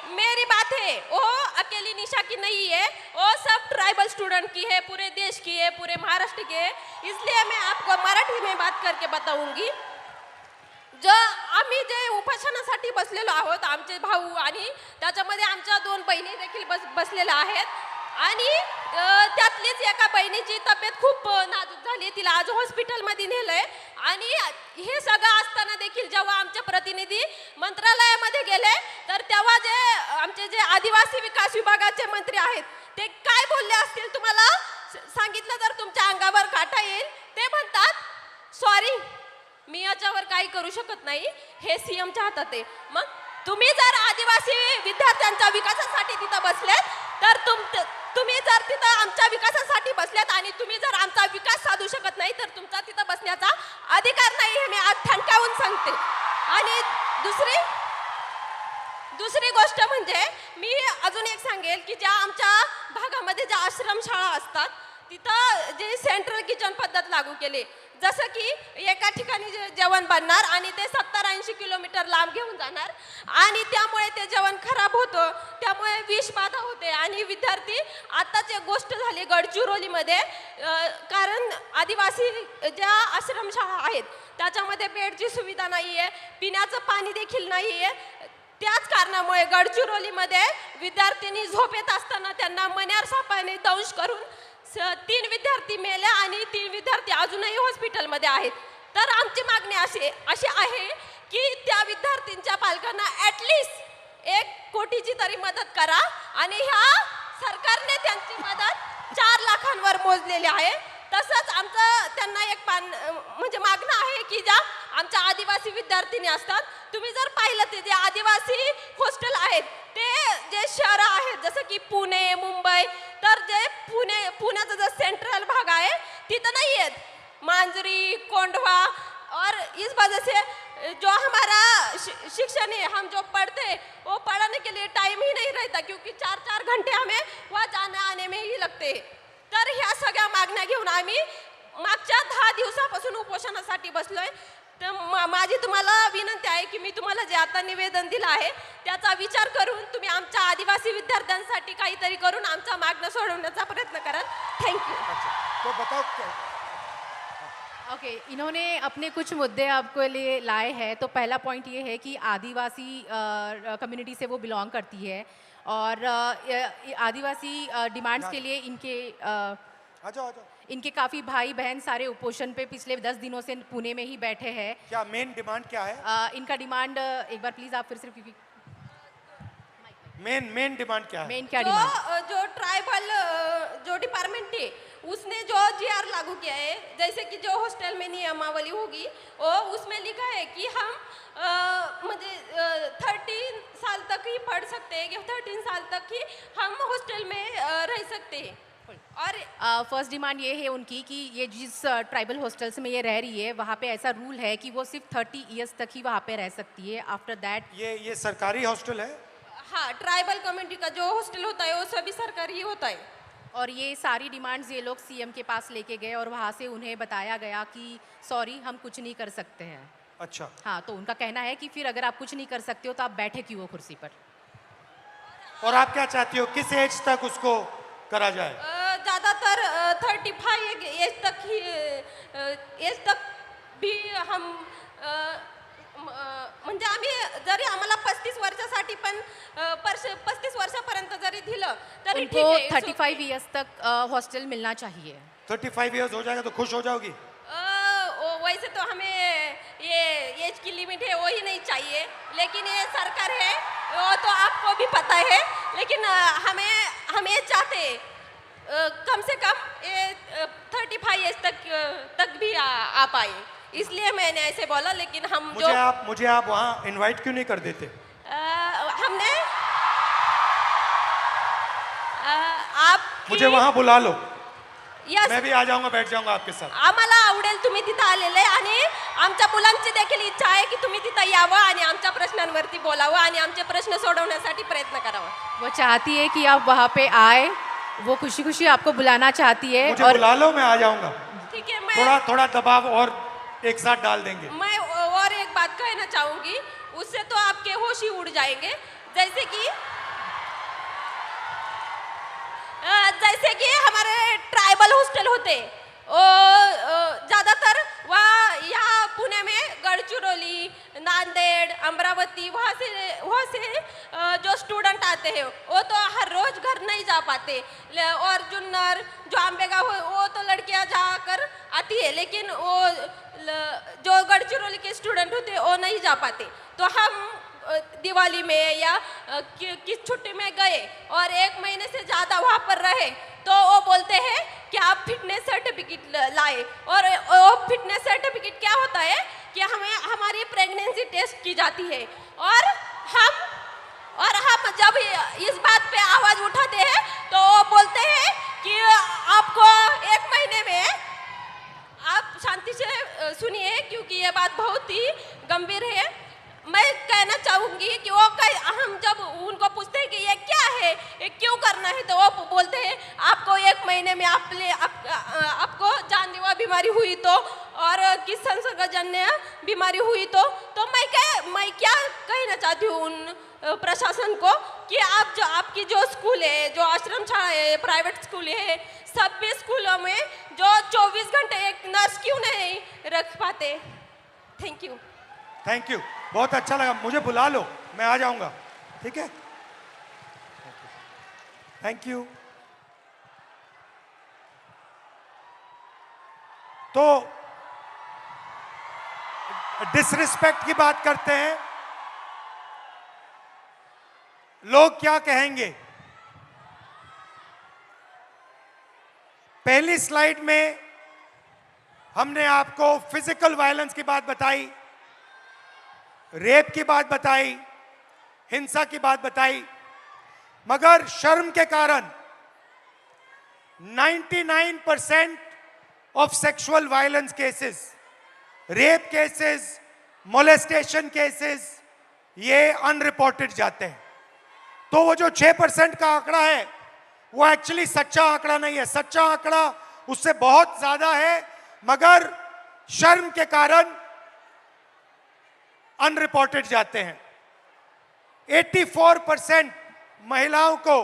मेरी बात है वो अकेली निशा की नहीं है, वो सब ट्राइबल स्टूडेंट की है, पूरे देश की है, पूरे महाराष्ट्र की है। इसलिए मैं आपको मराठी में बात करके बताऊंगी। जो आम्ही जे उपोषणासाठी बसलेलो आहोत, आमचे भाऊ आणि त्याच्यामध्ये आमच्या 2 बहिणी देखील बसलेल्या आहेत, आणि त्यातलीच एका बहिणीची तब्येत खूप नाजूक झाली, तिला आज हॉस्पिटलमध्ये नेलंय। आणि हे सगळं असताना देखील जेव्हा आमचे प्रतिनिधी मंत्रालयामध्ये गेले तर तेव्हा आमचे जे आदिवासी विकास विभागाचे मंत्री आहेत ते काय बोलले असतील तुम्हाला सांगितलं तर तुमच्या अंगावर काटा येईल। ते म्हणतात सॉरी, मी याच्यावर काही करू शकत नाही, हे सीएमच्या हातात आहे। मग तुम्ही जर आदिवासी विद्यार्थ्यांच्या विकासासाठी तिथं बसलेत तर तुम्ही जर तिथं आमच्या विकासासाठी बसलेत आणि तुम्ही जर आमचा विकास साधू शकत नाही तर तुमचा तिथं बसण्याचा अधिकार नाही, हे मी आज ठणकावून सांगते। आणि दुसरी गोष्ट म्हणजे मी अजून एक सांगेल की ज्या आमच्या भागामध्ये ज्या आश्रमशाळा असतात तिथं जे सेंट्रल किचन पद्धत लागू केली, जसं की एका ठिकाणी जेवण बनणार आणि ते 70-80 किलोमीटर लांब घेऊन जाणार, आणि त्यामुळे ते जेवण खराब होतं, त्यामुळे विषबाधा होते। आणि विद्यार्थी, आताच एक गोष्ट झाली गडचिरोलीमध्ये, कारण आदिवासी ज्या आश्रमशाळा आहेत त्याच्यामध्ये बेडची सुविधा नाही आहे, पिण्याचं पाणी देखील नाही आहे, त्याच कारणामुळे गडचिरोलीमध्ये विद्यार्थिनी झोपेत असताना त्यांना मण्यार सापाने दंश करून 3 विद्यार्थी मेले आणि 3 विद्यार्थी अजूनही हॉस्पिटलमध्ये आहेत. तर आमची मागणी अशी आहे की त्या विद्यार्थ्यांच्या पालकांना ॲटलिस्ट 1 कोटीची तरी मदत करा आणि ह्या सरकारने त्यांची मदत 4 लाखांवर मोजलेली आहे. तसंच आमचं त्यांना एक म्हणजे मागणं आहे की ज्या आमच्या आदिवासी विद्यार्थिनी असतात, तुम्ही जर पाहिलं ते जे आदिवासी हॉस्टेल आहेत ते जे शहरं आहेत जसं की पुणे मुंबई, तर जे पुण्याचा जो सेंट्रल भाग आहे तिथं नाही आहेत. मांजरी कोंढवा और इस वजह से जो हमारा शिक्षण है, हम जो पढ़ते हैं वो पढ़ने के लिए टाइम ही नहीं रहता क्योंकि 4-4 घंटे हमें वहाँ जाने आने में ही लगते हैं. तर ह्या सगळ्या मागण्या घेऊन आम्ही मागच्या 10 दिवसापासून उपोषणासाठी बसलोय. तर माझी तुम्हाला विनंती आहे की मी तुम्हाला जे आता निवेदन दिलं आहे त्याचा विचार करून तुम्ही आमच्या आदिवासी विद्यार्थ्यांसाठी काहीतरी करून आमच्या मागण्या सोडवण्याचा प्रयत्न कराल. थँक्यू. तो बताओ ओके, इन्होंने अपने कुछ मुद्दे आपके लिए लाए हैं. तो पहला पॉइंट ये है कि आदिवासी कम्युनिटी से वो बिलोंग करती है और आदिवासी डिमांड्स के लिए आ जाओ इनके काफ़ी भाई बहन सारे उपोषण पे पिछले 10 दिनों से पुणे में ही बैठे हैं. क्या मेन डिमांड क्या है? इनका डिमांड एक बार प्लीज़ आप फिर से, क्योंकि मेन डिमांड क्या है? मेन क्या डिमांड? जो ट्राइबल जो डिपार्टमेंट है उसने जो GR लागू किया है, जैसे कि जो हॉस्टल में नियमावली होगी वो उसमें लिखा है कि हम मतलब 13 साल तक ही पढ़ सकते हैं कि 13 साल तक ही हम हॉस्टल में रह सकते हैं. और फर्स्ट डिमांड ये है उनकी कि ये जिस ट्राइबल हॉस्टल्स में ये रह रही है वहाँ पे ऐसा रूल है कि वो सिर्फ 30 ईयर्स तक ही वहाँ पे रह सकती है. आफ्टर दैट ये सरकारी हॉस्टल है? हाँ, ट्राइबल कम्युनिटी का जो हॉस्टल होता है वो सभी सरकारी होता है. और ये सारी डिमांड्स ये लोग सीएम के पास लेके गए और वहाँ से उन्हें बताया गया कि सॉरी हम कुछ नहीं कर सकते हैं. अच्छा. हाँ, तो उनका कहना है कि फिर अगर आप कुछ नहीं कर सकते हो तो आप बैठे क्यों हो कुर्सी पर. और आप क्या चाहती हो, किस एज तक उसको करा जाए? ज़्यादातर 35 एज तक भी हम म्हणजे आम्ही जरी आम्हाला 35 वर्षासाठी पण 35 वर्षापर्यंत जरी दिलं तरी ठीक उनको आहे. 35 ईयर्स तक हॉस्टल मिलना चाहिए. 35 इयर्स हो जाएगा तो खुश हो जाओगी? वैसे तो हमें ये एज की लिमिट है वो ही नहीं चाहिए, लेकिन ये सरकार है वो तो आपको भी पता है, लेकिन हम ये चाहते हैं कम से कम ये 35 एज तक भी आ पाए, इसलिए मैंने ऐसे बोला. लेकिन हम मुझे आप वहाँ इनवाइट क्यों नहीं कर देते? हमने आप मुझे वहाँ बुला लो, यस, मैं भी आ जाऊंगा, बैठ जाऊंगा आपके साथ. आम्हाला आवडेल तुम्ही तिथं आलेले आणि आमच्या मुलांची देखील इच्छा आहे की तुम्ही तिथं यावं आणि आमच्या प्रश्नांवरती बोलावं आणि आमचे प्रश्न सोडवण्यासाठी प्रयत्न करावा. वो चाहती है कि आप वहाँ पे आए, वो खुशी खुशी आपको बुलाना चाहती है. मुझे और बुला लो, मैं आ जाऊंगा. ठीक है, थोड़ा दबाव और एक साथ डाल देंगे. मैं और एक बात कहना चाहूंगी, उससे तो आपके होश ही उड़ जाएंगे. जैसे कि हमारे ट्राइबल हॉस्टल होते ज़्यादातर वहाँ यहाँ पुणे में गढ़चिरौली, नांदेड़, अमरावती वहाँ से जो स्टूडेंट आते हैं वो तो हर रोज़ घर नहीं जा पाते. और जुन्नर जो आंबेगांव वो तो लड़कियाँ जाकर आती है, लेकिन वो जो गढ़चिरौली के स्टूडेंट होते वो नहीं जा पाते. तो हम दिवाली में या किस छुट्टी में गए और 1 महीने से ज़्यादा वहाँ पर रहे तो वो बोलते हैं कि आप फिटनेस सर्टिफिकेट लाए. और वो फिटनेस सर्टिफिकेट क्या होता है कि हमें हमारी प्रेगनेंसी टेस्ट की जाती है और हम जब इस बात पे आवाज़ उठाते हैं तो वो बोलते हैं कि आपको 1 महीने में, आप शांति से सुनिए क्योंकि ये बात बहुत ही गंभीर है. मैं कहना चाहूँगी कि हम जब उनको पूछते हैं कि ये क्या है, ये क्यों करना है, तो वो बोलते हैं आपको 1 महीने में आपको जानलेवा बीमारी हुई तो और किस संसर्गजन्य बीमारी हुई तो मैं क्या कहना चाहती हूँ उन प्रशासन को कि आपकी जो स्कूल है, जो आश्रम शाला है, प्राइवेट स्कूल है, सभी स्कूलों में जो 24 घंटे एक नर्स क्यों नहीं रख पाते. Thank you. थैंक यू, बहुत अच्छा लगा। मुझे बुला लो, मैं आ जाऊंगा, ठीक है? Thank you. तो डिसरिस्पेक्ट की बात करते हैं। लोग क्या कहेंगे? पहली स्लाइड में हमने आपको फिजिकल वायलेंस की बात बताई, रेप की बात बताई, हिंसा की बात बताई, मगर शर्म के कारण 99% of sexual violence cases, rape cases, molestation cases, ये अनरिपोर्टेड जाते हैं। तो वो जो 6% का आंकड़ा है वो एक्चुअली सच्चा आंकड़ा नहीं है। सच्चा आंकड़ा उससे बहुत ज्यादा है, मगर शर्म के कारण अनरिपोर्टेड जाते हैं। 84% महिलाओं को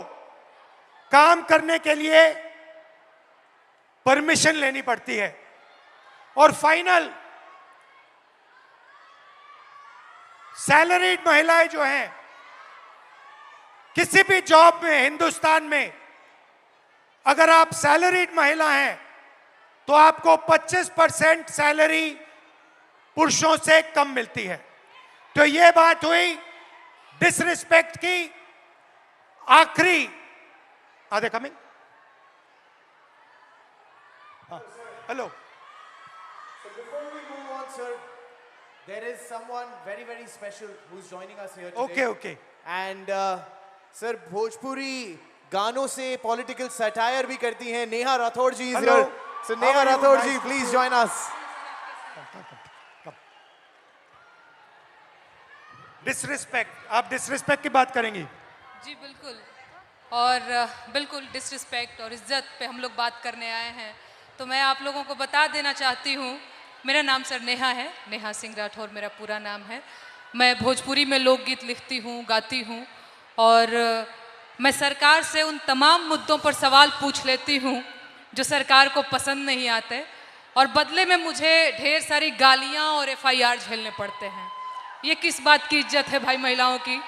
काम करने के लिए परमिशन लेनी पड़ती है। और फाइनल, सैलरीड महिलाएं जो हैं, किसी भी जॉब में हिंदुस्तान में अगर आप सैलरीड महिला हैं तो आपको 25% सैलरी पुरुषों से कम मिलती है। तो ये बात हुई डिसरिस्पेक्ट की। आखिरी, are they coming? Hello. So before we move on, sir, there is someone very, very special who's joining us here today. Okay. And sir, Bhojpuri गानों से पॉलिटिकल सटायर भी करती हैं। Neha Rathore ji is Hello. here. So Neha Rathore ji, please join us. Disrespect, आप disrespect की बात करेंगी? जी बिल्कुल, और बिल्कुल डिसरिस्पेक्ट और इज्जत पे हम लोग बात करने आए हैं। तो मैं आप लोगों को बता देना चाहती हूँ, मेरा नाम सर नेहा है, नेहा सिंह राठौर मेरा पूरा नाम है। मैं भोजपुरी में लोकगीत लिखती हूँ, गाती हूँ, और मैं सरकार से उन तमाम मुद्दों पर सवाल पूछ लेती हूँ जो सरकार को पसंद नहीं आते, और बदले में मुझे ढेर सारी गालियाँ और FIR झेलने पड़ते हैं। ये किस बात की इज्जत है भाई महिलाओं की?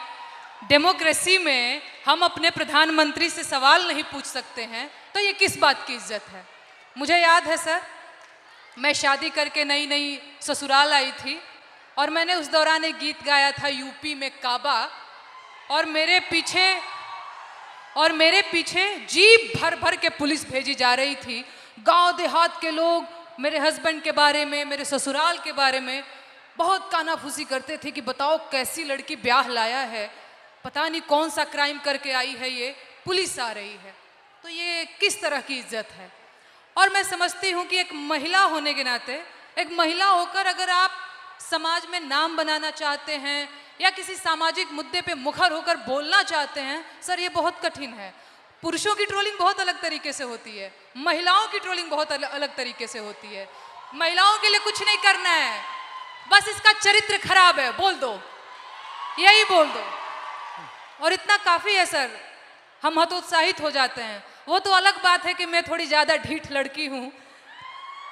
डेमोक्रेसी में हम अपने प्रधानमंत्री से सवाल नहीं पूछ सकते हैं, तो ये किस बात की इज्जत है? मुझे याद है सर, मैं शादी करके नई नई ससुराल आई थी और मैंने उस दौरान एक गीत गाया था यूपी में काबा, और मेरे पीछे जीप भर भर के पुलिस भेजी जा रही थी। गांव देहात के लोग मेरे हस्बैंड के बारे में, मेरे ससुराल के बारे में बहुत कानाफूसी करते थे कि बताओ कैसी लड़की ब्याह लाया है, पता नहीं कौन सा क्राइम करके आई है, ये पुलिस आ रही है। तो ये किस तरह की इज्जत है? और मैं समझती हूँ कि एक महिला होने के नाते, एक महिला होकर अगर आप समाज में नाम बनाना चाहते हैं या किसी सामाजिक मुद्दे पे मुखर होकर बोलना चाहते हैं, सर ये बहुत कठिन है। पुरुषों की ट्रोलिंग बहुत अलग तरीके से होती है, महिलाओं की ट्रोलिंग बहुत अलग तरीके से होती है। महिलाओं के लिए कुछ नहीं करना है, बस इसका चरित्र खराब है बोल दो, यही बोल दो, और इतना काफ़ी है सर। हम हतोत्साहित हो जाते हैं। वो तो अलग बात है कि मैं थोड़ी ज़्यादा ढीठ लड़की हूँ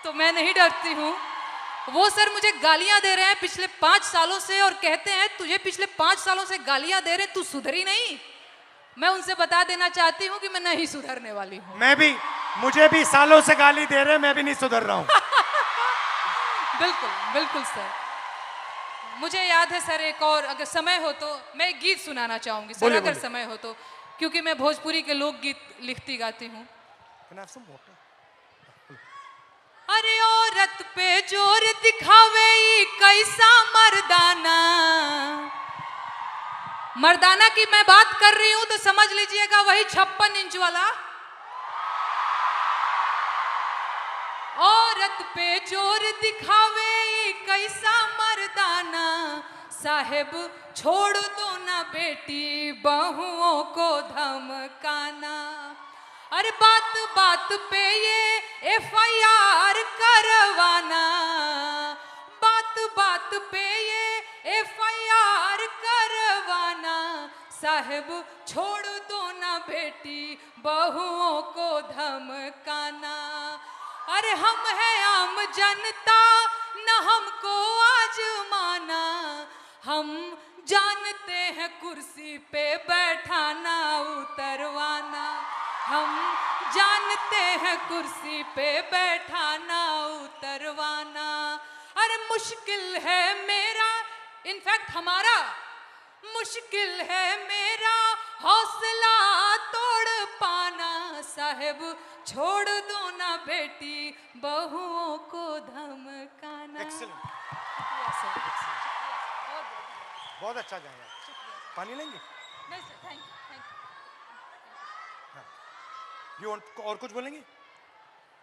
तो मैं नहीं डरती हूँ। वो सर मुझे गालियाँ दे रहे हैं पिछले 5 सालों से और कहते हैं तुझे पिछले 5 सालों से गालियाँ दे रहे, तू सुधरी नहीं। मैं उनसे बता देना चाहती हूँ कि मैं नहीं सुधरने वाली हूँ। मुझे भी सालों से गाली दे रहे हैं, मैं भी नहीं सुधर रहा हूँ। बिल्कुल बिल्कुल सर। मुझे याद है सर, एक और अगर समय हो तो मैं एक गीत सुनाना चाहूँगी सर, अगर समय हो तो, क्योंकि मैं भोजपुरी के लोकगीत लिखती गाती हूँ। अरे औरत पे जोर दिखावे ई कैसा मर्दाना, मर्दाना की मैं बात कर रही हूं तो समझ लीजिएगा वही 56 इंच वाला। औरत पे जोर दिखावे ई कैसा मर्दाना, साहेब छोड़ दो ना बेटी बहुओं को धमकाना। अरे बात बात पे ये FIR करवाना, बात बात पे ये FIR करवाना, साहब छोड़ दो ना बेटी बहुओं को धमकाना। अरे हम हैं आम जनता न हमको आजमाना, हम जानते हैं कुर्सी पे बैठाना उतरवाना, हम जानते हैं कुर्सी पे बैठाना उतरवाना। अरे मुश्किल है मेरा, इनफैक्ट हमारा मुश्किल है मेरा हौसला तोड़ पाना, साहेब छोड़ दो ना बेटी बहुओं को धमकाना। बहुत अच्छा गाया। पानी लेंगे? नहीं सर, थैंक यू। यू और कुछ बोलेंगे?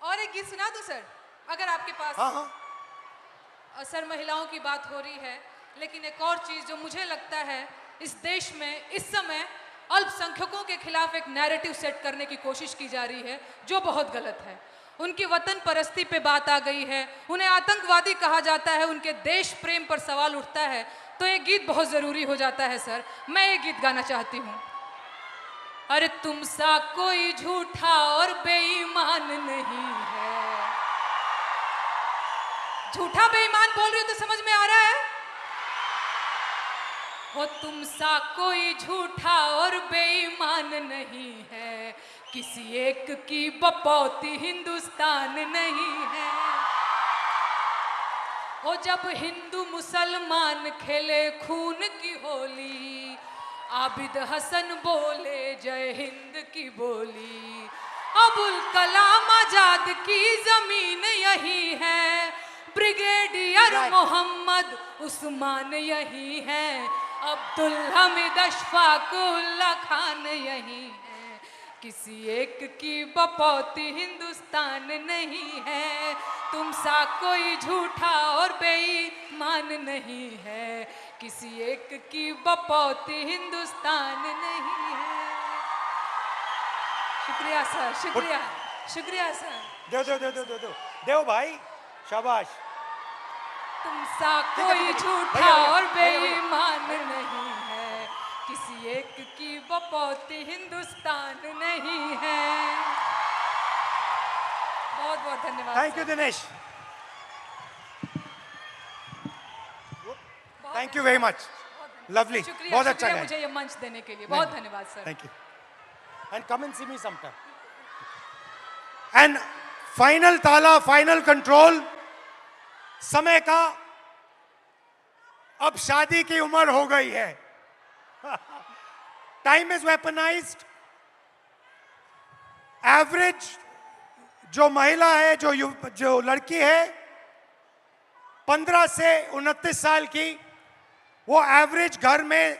और एक गीत सुना दूं सर, अगर आपके पास? हाँ हाँ। सर महिलाओं की बात हो रही है, लेकिन एक और चीज़ जो मुझे लगता है इस देश में इस समय अल्पसंख्यकों के खिलाफ एक नैरेटिव सेट करने की कोशिश की जा रही है, जो बहुत गलत है। उनकी वतन परस्ती पे बात आ गई है, उन्हें आतंकवादी कहा जाता है, उनके देश प्रेम पर सवाल उठता है, तो ये गीत बहुत ज़रूरी हो जाता है सर। मैं ये गीत गाना चाहती हूँ। अरे तुम सा कोई झूठा और बेईमान नहीं है। झूठा बेईमान बोल रही हो तो समझ में आ रहा है? हो तुम सा कोई झूठा और बेईमान नहीं है, किसी एक की बपौती हिंदुस्तान नहीं है। हो जब हिंदू मुसलमान खेले खून की होली, आबिद हसन बोले जय हिंद की बोली, अबुल कलाम आजाद की जमीन यही है, ब्रिगेडियर मोहम्मद उस्मान यही है, अब्दुल हमीद अशफाकुल्ला खान यही है, किसी एक की बपौती हिंदुस्तान नहीं है। तुम सा कोई झूठा और बेईमान नहीं है, किसी एक की बपौती हिंदुस्तान नहीं है। शुक्रिया सर, शुक्रिया, शुक्रिया सर। दो दो दो दो दो दो देव भाई, शाबाश। तुम सा कोई झूठा और बेईमान नहीं है, किसी एक की बपौती हिंदुस्तान नहीं है। बहुत बहुत धन्यवाद। Thank you Dinesh, thank you very much, lovely, बहुत अच्छा शुक्रिया मुझे ये मंच देने के लिए, बहुत धन्यवाद sir. Thank you, and come and see me sometime. And final ताला, फाइनल कंट्रोल, समय का। अब शादी की उम्र हो गई है। Time is weaponised. एवरेज जो महिला है, जो लड़की है 15 से 29 साल की, वो एवरेज घर में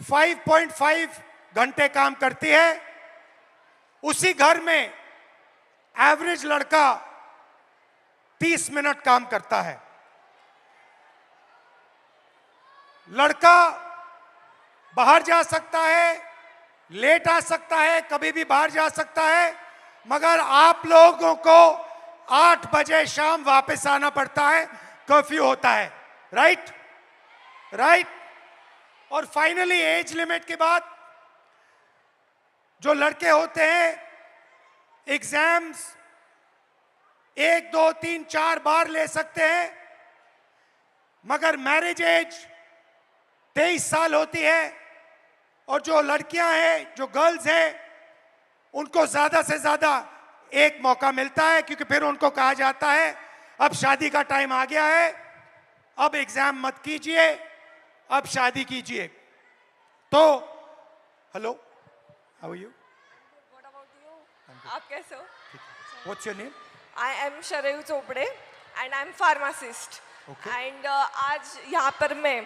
5.5 घंटे काम करती है। उसी घर में एवरेज लड़का 30 मिनट काम करता है। लड़का बाहर जा सकता है, लेट आ सकता है, कभी भी बाहर जा सकता है, मगर आप लोगों को 8 बजे शाम वापस आना पड़ता है, कर्फ्यू होता है। Right right. और फाइनली एज लिमिट के बाद जो लड़के होते हैं, एग्जाम्स 1, 2, 3, 4 बार ले सकते हैं, मगर मैरिज एज 23 साल होती है। और जो लड़कियां हैं, जो गर्ल्स हैं, उनको ज्यादा से ज्यादा एक मौका मिलता है, क्योंकि फिर उनको कहा जाता है अब शादी का टाइम आ गया है, अब एग्जाम मत कीजिए, अब शादी कीजिए। तो हेलो, हाउ आर यू? आप कैसे हो? What's your name? I am Sharayu Chopade and I am pharmacist. Okay. And आज यहाँ पर मैं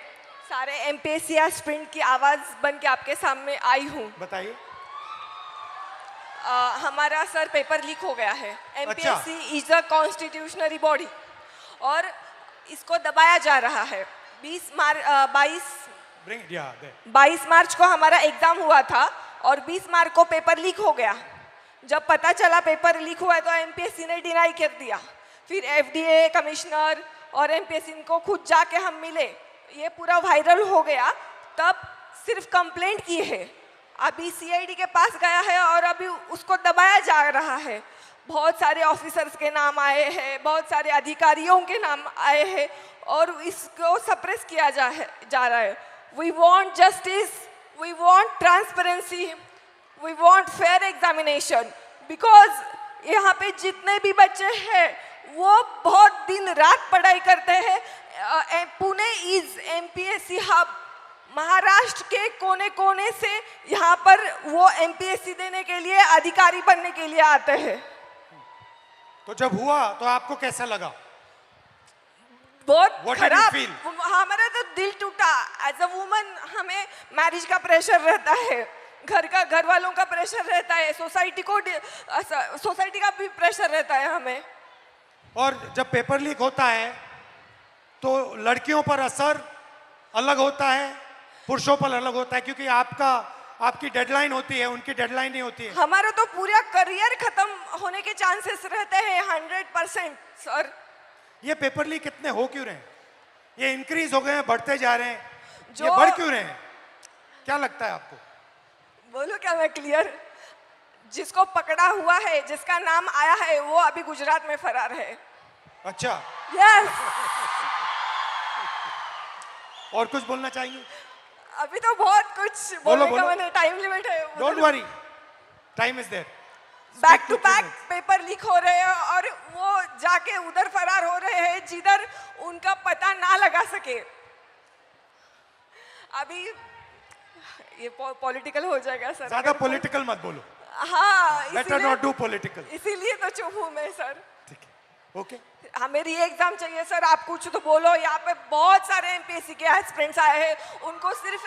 सारे एमपीएससी एस्पिरेंट की आवाज़ बन के आपके सामने आई हूँ। बताइए। हमारा सर पेपर लीक हो गया है। एमपीएससी इज अ कॉन्स्टिट्यूशनरी बॉडी और इसको दबाया जा रहा है। 22 मार्च को हमारा एग्ज़ाम हुआ था और 20 मार्च को पेपर लीक हो गया। जब पता चला पेपर लीक हुआ है तो एमपीएससी ने डिनाई कर दिया। फिर एफडीए कमिश्नर और एमपीएससी को खुद जाके हम मिले, ये पूरा वायरल हो गया। तब सिर्फ कंप्लेंट की है, अभी सीआईडी के पास गया है और अभी उसको दबाया जा रहा है। बहुत सारे ऑफिसर्स के नाम आए हैं, बहुत सारे अधिकारियों के नाम आए हैं और इसको सप्रेस किया जा रहा है। We want justice, we want transparency, we want fair examination, because यहाँ पे जितने भी बच्चे हैं वो बहुत दिन रात पढ़ाई करते हैं। Pune is MPSC hub. Maharashtra के कोने कोने से यहाँ पर वो एमपीएससी देने के लिए, अधिकारी बनने के लिए आते हैं। तो जब हुआ तो आपको कैसा लगा? बहुत What did you खराब। feel? हमारा तो दिल टूटा। एज अ वुमन हमें मैरिज का प्रेशर रहता है, घर वालों का प्रेशर रहता है, सोसाइटी का भी प्रेशर रहता है हमें। और जब पेपर लीक होता है तो लड़कियों पर असर अलग होता है, पुरुषों पर अलग होता है, क्योंकि आपकी डेडलाइन होती है, उनकी डेडलाइन नहीं होती है। हमारा तो पूरा करियर खत्म होने के चांसेस रहते हैं 100%। सर ये पेपर लीक कितने हो क्यों रहे हैं? ये इंक्रीज हो गए हैं, बढ़ते जा रहे हैं, ये जो- बढ़ क्यों रहे हैं? क्या लगता है आपको? बोलो क्या मैं क्लियर? जिसको पकड़ा हुआ है, जिसका नाम आया है, वो अभी गुजरात में फरार है। अच्छा, यस। और कुछ बोलना चाहेंगे? अभी तो बहुत कुछ बोलो, बोलने का बोलो। मैंने, टाइम लिमिट है। Don't worry, time is there. Back to back paper leak हो रहे हैं और वो जाके उधर फरार हो रहे हैं जिधर उनका पता ना लगा सके। अभी ये पॉलिटिकल हो जाएगा सर। ज्यादा पॉलिटिकल मत बोलो। हाँ, बेटर नॉट डू पॉलिटिकल। इसीलिए तो चुप हूँ मैं सर। ठीक है, ओके। हमें री एग्जाम चाहिए सर, आप कुछ तो बोलो। यहाँ पे बहुत सारे एमपीएससी के एस्पिरेंट्स आए हैं, उनको सिर्फ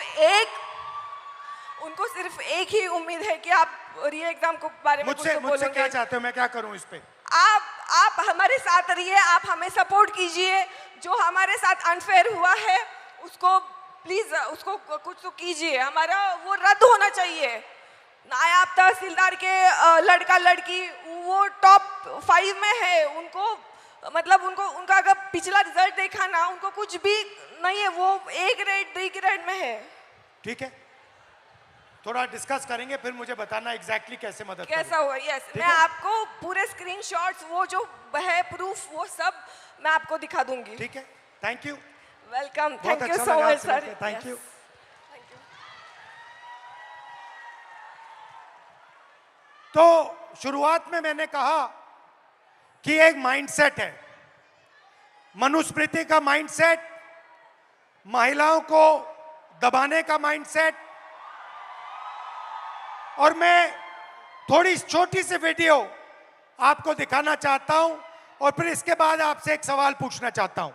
एक ही उम्मीद है कि आप री एग्जाम के बारे में कुछ तो मुझसे क्या बोलोगे। चाहते हो? मैं क्या करूं इस पे? आप हमारे साथ रहिए, आप हमें सपोर्ट कीजिए। जो हमारे साथ अनफेयर हुआ है उसको प्लीज, उसको कुछ तो कीजिए। हमारा वो रद्द होना चाहिए। नायब तहसीलदार के लड़का लड़की वो टॉप 5 में है, उनको मतलब उनका अगर पिछला रिजल्ट देखा ना, उनको कुछ भी नहीं है, वो A ग्रेड D ग्रेड में है। ठीक है, थोड़ा डिस्कस करेंगे, फिर मुझे बताना एग्जैक्टली कैसे मदद कैसा हुआ। यस, मैं आपको पूरे स्क्रीनशॉट्स, वो जो है प्रूफ, वो सब मैं आपको दिखा दूंगी। ठीक है, थैंक यू। वेलकम, बहुत थैंक यू अच्छा सो लगा मच आपसे सर। मिलकर, थैंक यू। तो शुरुआत में मैंने कहा कि एक माइंडसेट है, मनुस्मृति का माइंडसेट, महिलाओं को दबाने का माइंडसेट। और मैं थोड़ी छोटी सी वीडियो आपको दिखाना चाहता हूं और फिर इसके बाद आपसे एक सवाल पूछना चाहता हूं।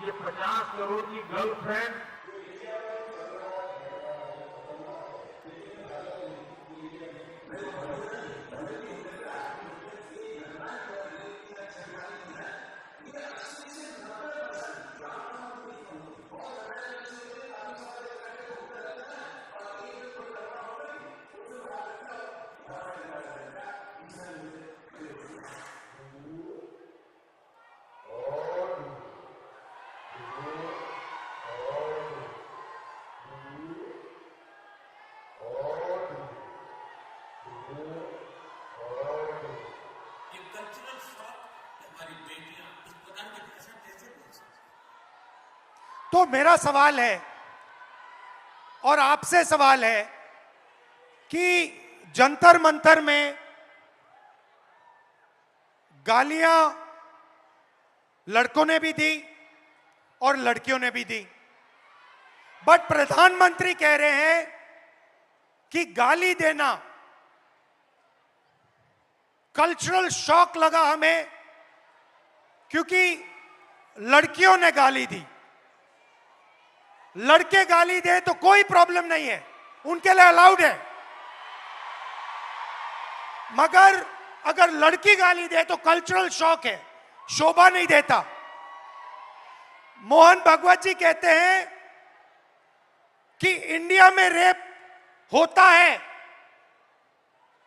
ये 50 करोड़ की गर्लफ्रेंड तो मेरा सवाल है और आपसे सवाल है कि जंतर मंतर में गालियां लड़कों ने भी दी और लड़कियों ने भी दी, बट प्रधानमंत्री कह रहे हैं कि गाली देना कल्चरल शॉक लगा हमें, क्योंकि लड़कियों ने गाली दी। लड़के गाली दे तो कोई प्रॉब्लम नहीं है, उनके लिए अलाउड है, मगर अगर लड़की गाली दे तो कल्चरल शॉक है, शोभा नहीं देता। मोहन भागवत जी कहते हैं कि इंडिया में रेप होता है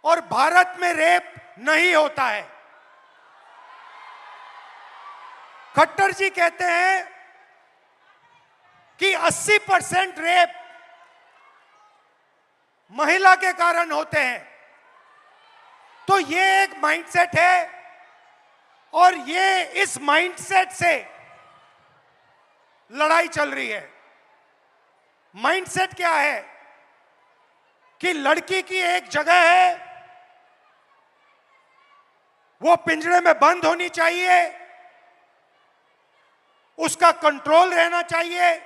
और भारत में रेप नहीं होता है। खट्टर जी कहते हैं कि 80% रेप महिला के कारण होते हैं। तो ये एक माइंडसेट है और ये इस माइंडसेट से लड़ाई चल रही है। माइंडसेट क्या है कि लड़की की एक जगह है, वो पिंजरे में बंद होनी चाहिए, उसका कंट्रोल रहना चाहिए,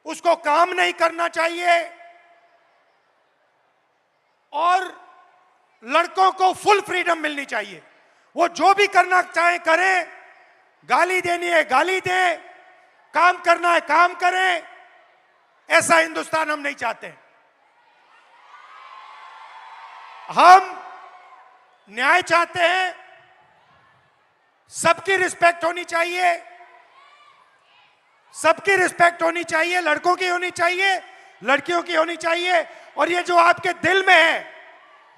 उसको काम नहीं करना चाहिए और लड़कों को फुल फ्रीडम मिलनी चाहिए। वो जो भी करना चाहे करें, गाली देनी है गाली दें, काम करना है काम करें। ऐसा हिंदुस्तान हम नहीं चाहते। हम न्याय चाहते हैं, सबकी रिस्पेक्ट होनी चाहिए, सबकी रिस्पेक्ट होनी चाहिए, लड़कों की होनी चाहिए, लड़कियों की होनी चाहिए। और ये जो आपके दिल में है,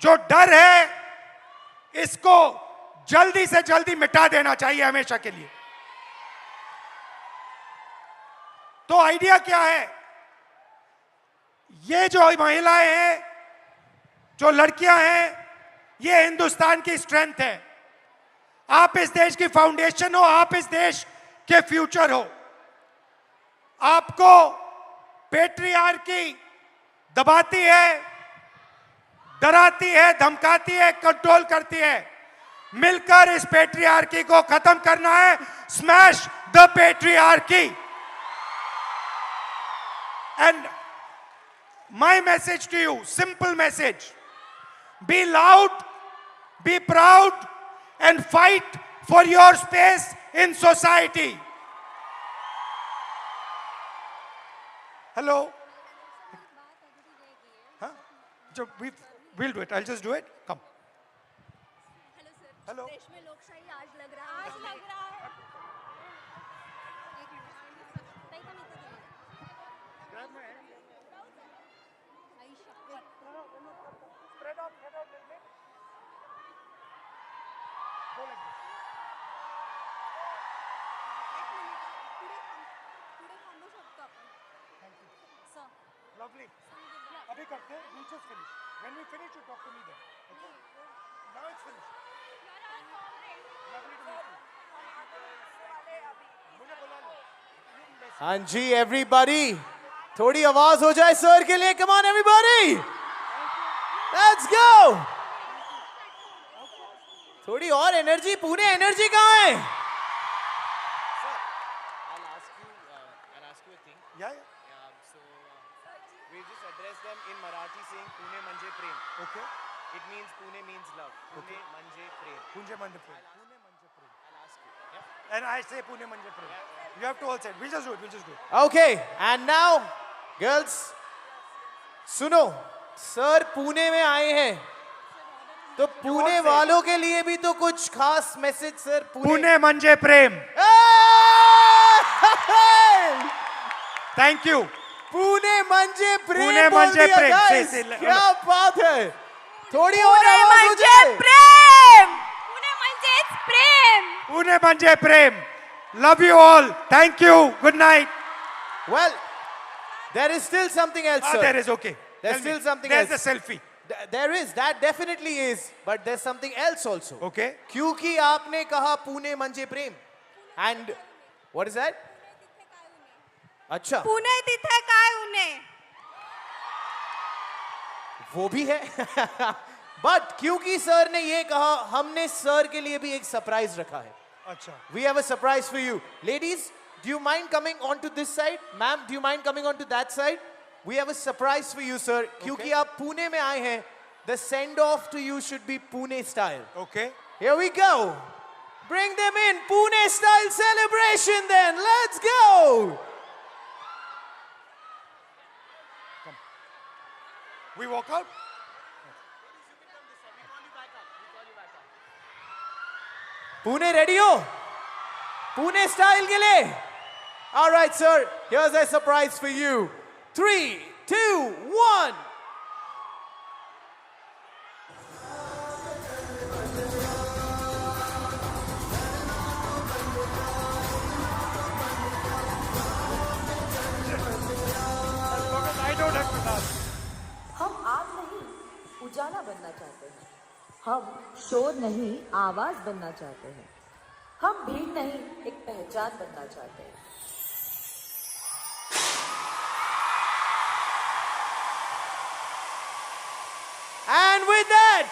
जो डर है, इसको जल्दी से जल्दी मिटा देना चाहिए हमेशा के लिए। तो आइडिया क्या है? ये जो महिलाएं हैं, जो लड़कियां हैं, ये हिंदुस्तान की स्ट्रेंथ है। आप इस देश की फाउंडेशन हो, आप इस देश के फ्यूचर हो। आपको पेट्रियार्की दबाती है, डराती है, धमकाती है, कंट्रोल करती है। मिलकर इस पेट्रियार्की को खत्म करना है। Smash the patriarchy. And my message to you, simple message, be loud, be proud and fight for your space in society. Hello? Huh? We'll do it. I'll just do it. Come. Hello. देश में लोकशाही आज लग रहा है। Grab my hand. Spread out a little bit. Go like this. Thank you. Sir. Lovely. अभी करते हैं. We'll just finish. When we finish, you talk to me then. Okay? Now it's finished. Lovely to meet you. मुझे बुला लो. हाँ जी everybody, थोड़ी आवाज हो जाए सर के लिए. Come on everybody. Let's go. थोड़ी और एनर्जी. पुणे एनर्जी कहाँ है? I'll ask you a thing. Yeah. So we just address them in Marathi saying Pune Manje Prem. Okay. It means Pune means love. Pune Manje Prem. Pune Manje Prem. I'll ask you. Yeah. And I say Pune Manje Prem. You have to all say it. We'll just do it. We'll just do it. Okay, and now, girls, सुनो, sir Pune में आए हैं, तो पुणे वालों के लिए भी तो कुछ खास message sir. Pune Manje Prem. Thank you. Pune मंजे प्रेम. Pune Manje Prem. guys. Say, क्या बात है. थोड़ी और आवाज हो मंजे जाए. प्रेम. पुणे म्हणजे प्रेम. Pune Manje Prem. Love you all. Thank you. Good night. Well, there is still something else, sir. There is, okay. There's Tell still me. something There's else. the selfie. There is, that definitely is, but there's something else also. Okay. क्योंकि आपने कहा पुणे मंजे प्रेम, and what is that? अच्छा, पुणे तिथे काय उने. वो भी है. But क्योंकि सर ने ये कहा, हमने सर के लिए भी एक सरप्राइज रखा है. अच्छा. We have a surprise for you. Ladies, do you mind coming onto this side? Ma'am, do you mind coming onto that side? We have a surprise for you, sir. क्योंकि आप पुणे में आए हैं, the send off to you should be Pune style. Okay. Here we go. Bring them in. Pune style celebration then. Let's go. Come. We walk out. Pune ready ho? Pune style ke liye? All right, sir. Here's a surprise for you. 3, 2, 1. I don't have to laugh. बनना चाहते हैं। हम शोर नहीं, आवाज बनना चाहते हैं। हम भीड़ नहीं, एक पहचान बनना चाहते हैं। And with that,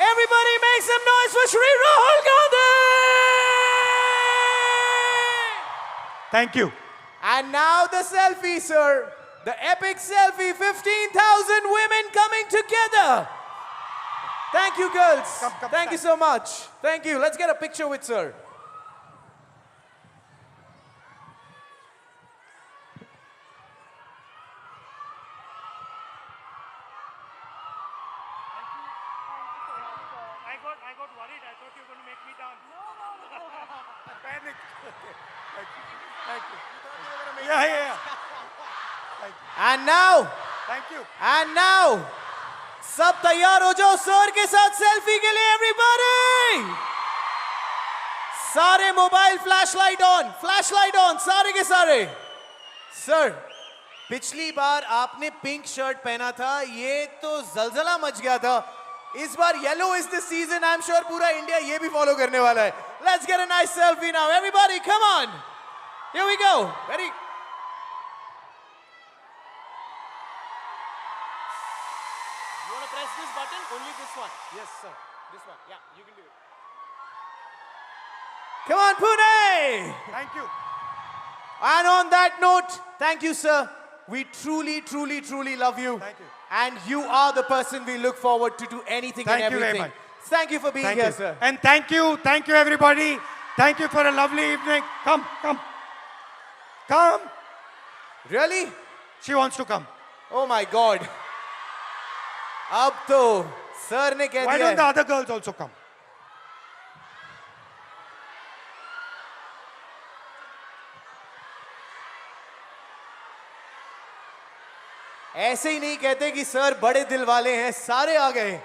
everybody make some noise for Shri Rahul Gandhi! Thank you. And now the selfie, sir. The epic selfie, 15,000 women coming together. Thank you, girls. Thank you so much. Thank you. Let's get a picture with sir. I got worried. I thought you were going to make me dance. No. Panic. Thank you. Yeah. And now, Thank you. and now, सब तैयार हो जाओ sir के साथ selfie के लिए everybody. सारे mobile flashlight on, सारे के सारे। सर, पिछली बार आपने पिंक शर्ट पहना था, ये तो जलजला मच गया था। इस बार yellow is the season. I am sure पूरा इंडिया ये भी फॉलो करने वाला है। Let's get a nice selfie now everybody, come on, here we go. Very press this button, only this one. Yes, sir. This one. Yeah, you can do it. Come on, Pune! Thank you. And on that note, thank you, sir. We truly, truly, truly love you. Thank you. And you are the person we look forward to do anything Thank and you very everything. much. Thank you for being Thank here, you. sir. And thank you everybody. Thank you for a lovely evening. Come. Really? She wants to come. Oh my God. अब तो sir ने कह Why दिया don't the है। other girls also come? ऐसे ही नहीं कहते कि सर बड़े दिल वाले हैं, सारे आ गए।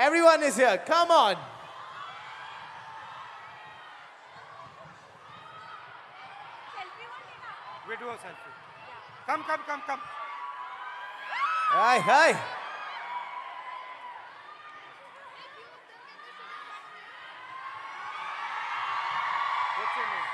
Everyone is here. Come on. We do a selfie. Come. Hi. What's your name?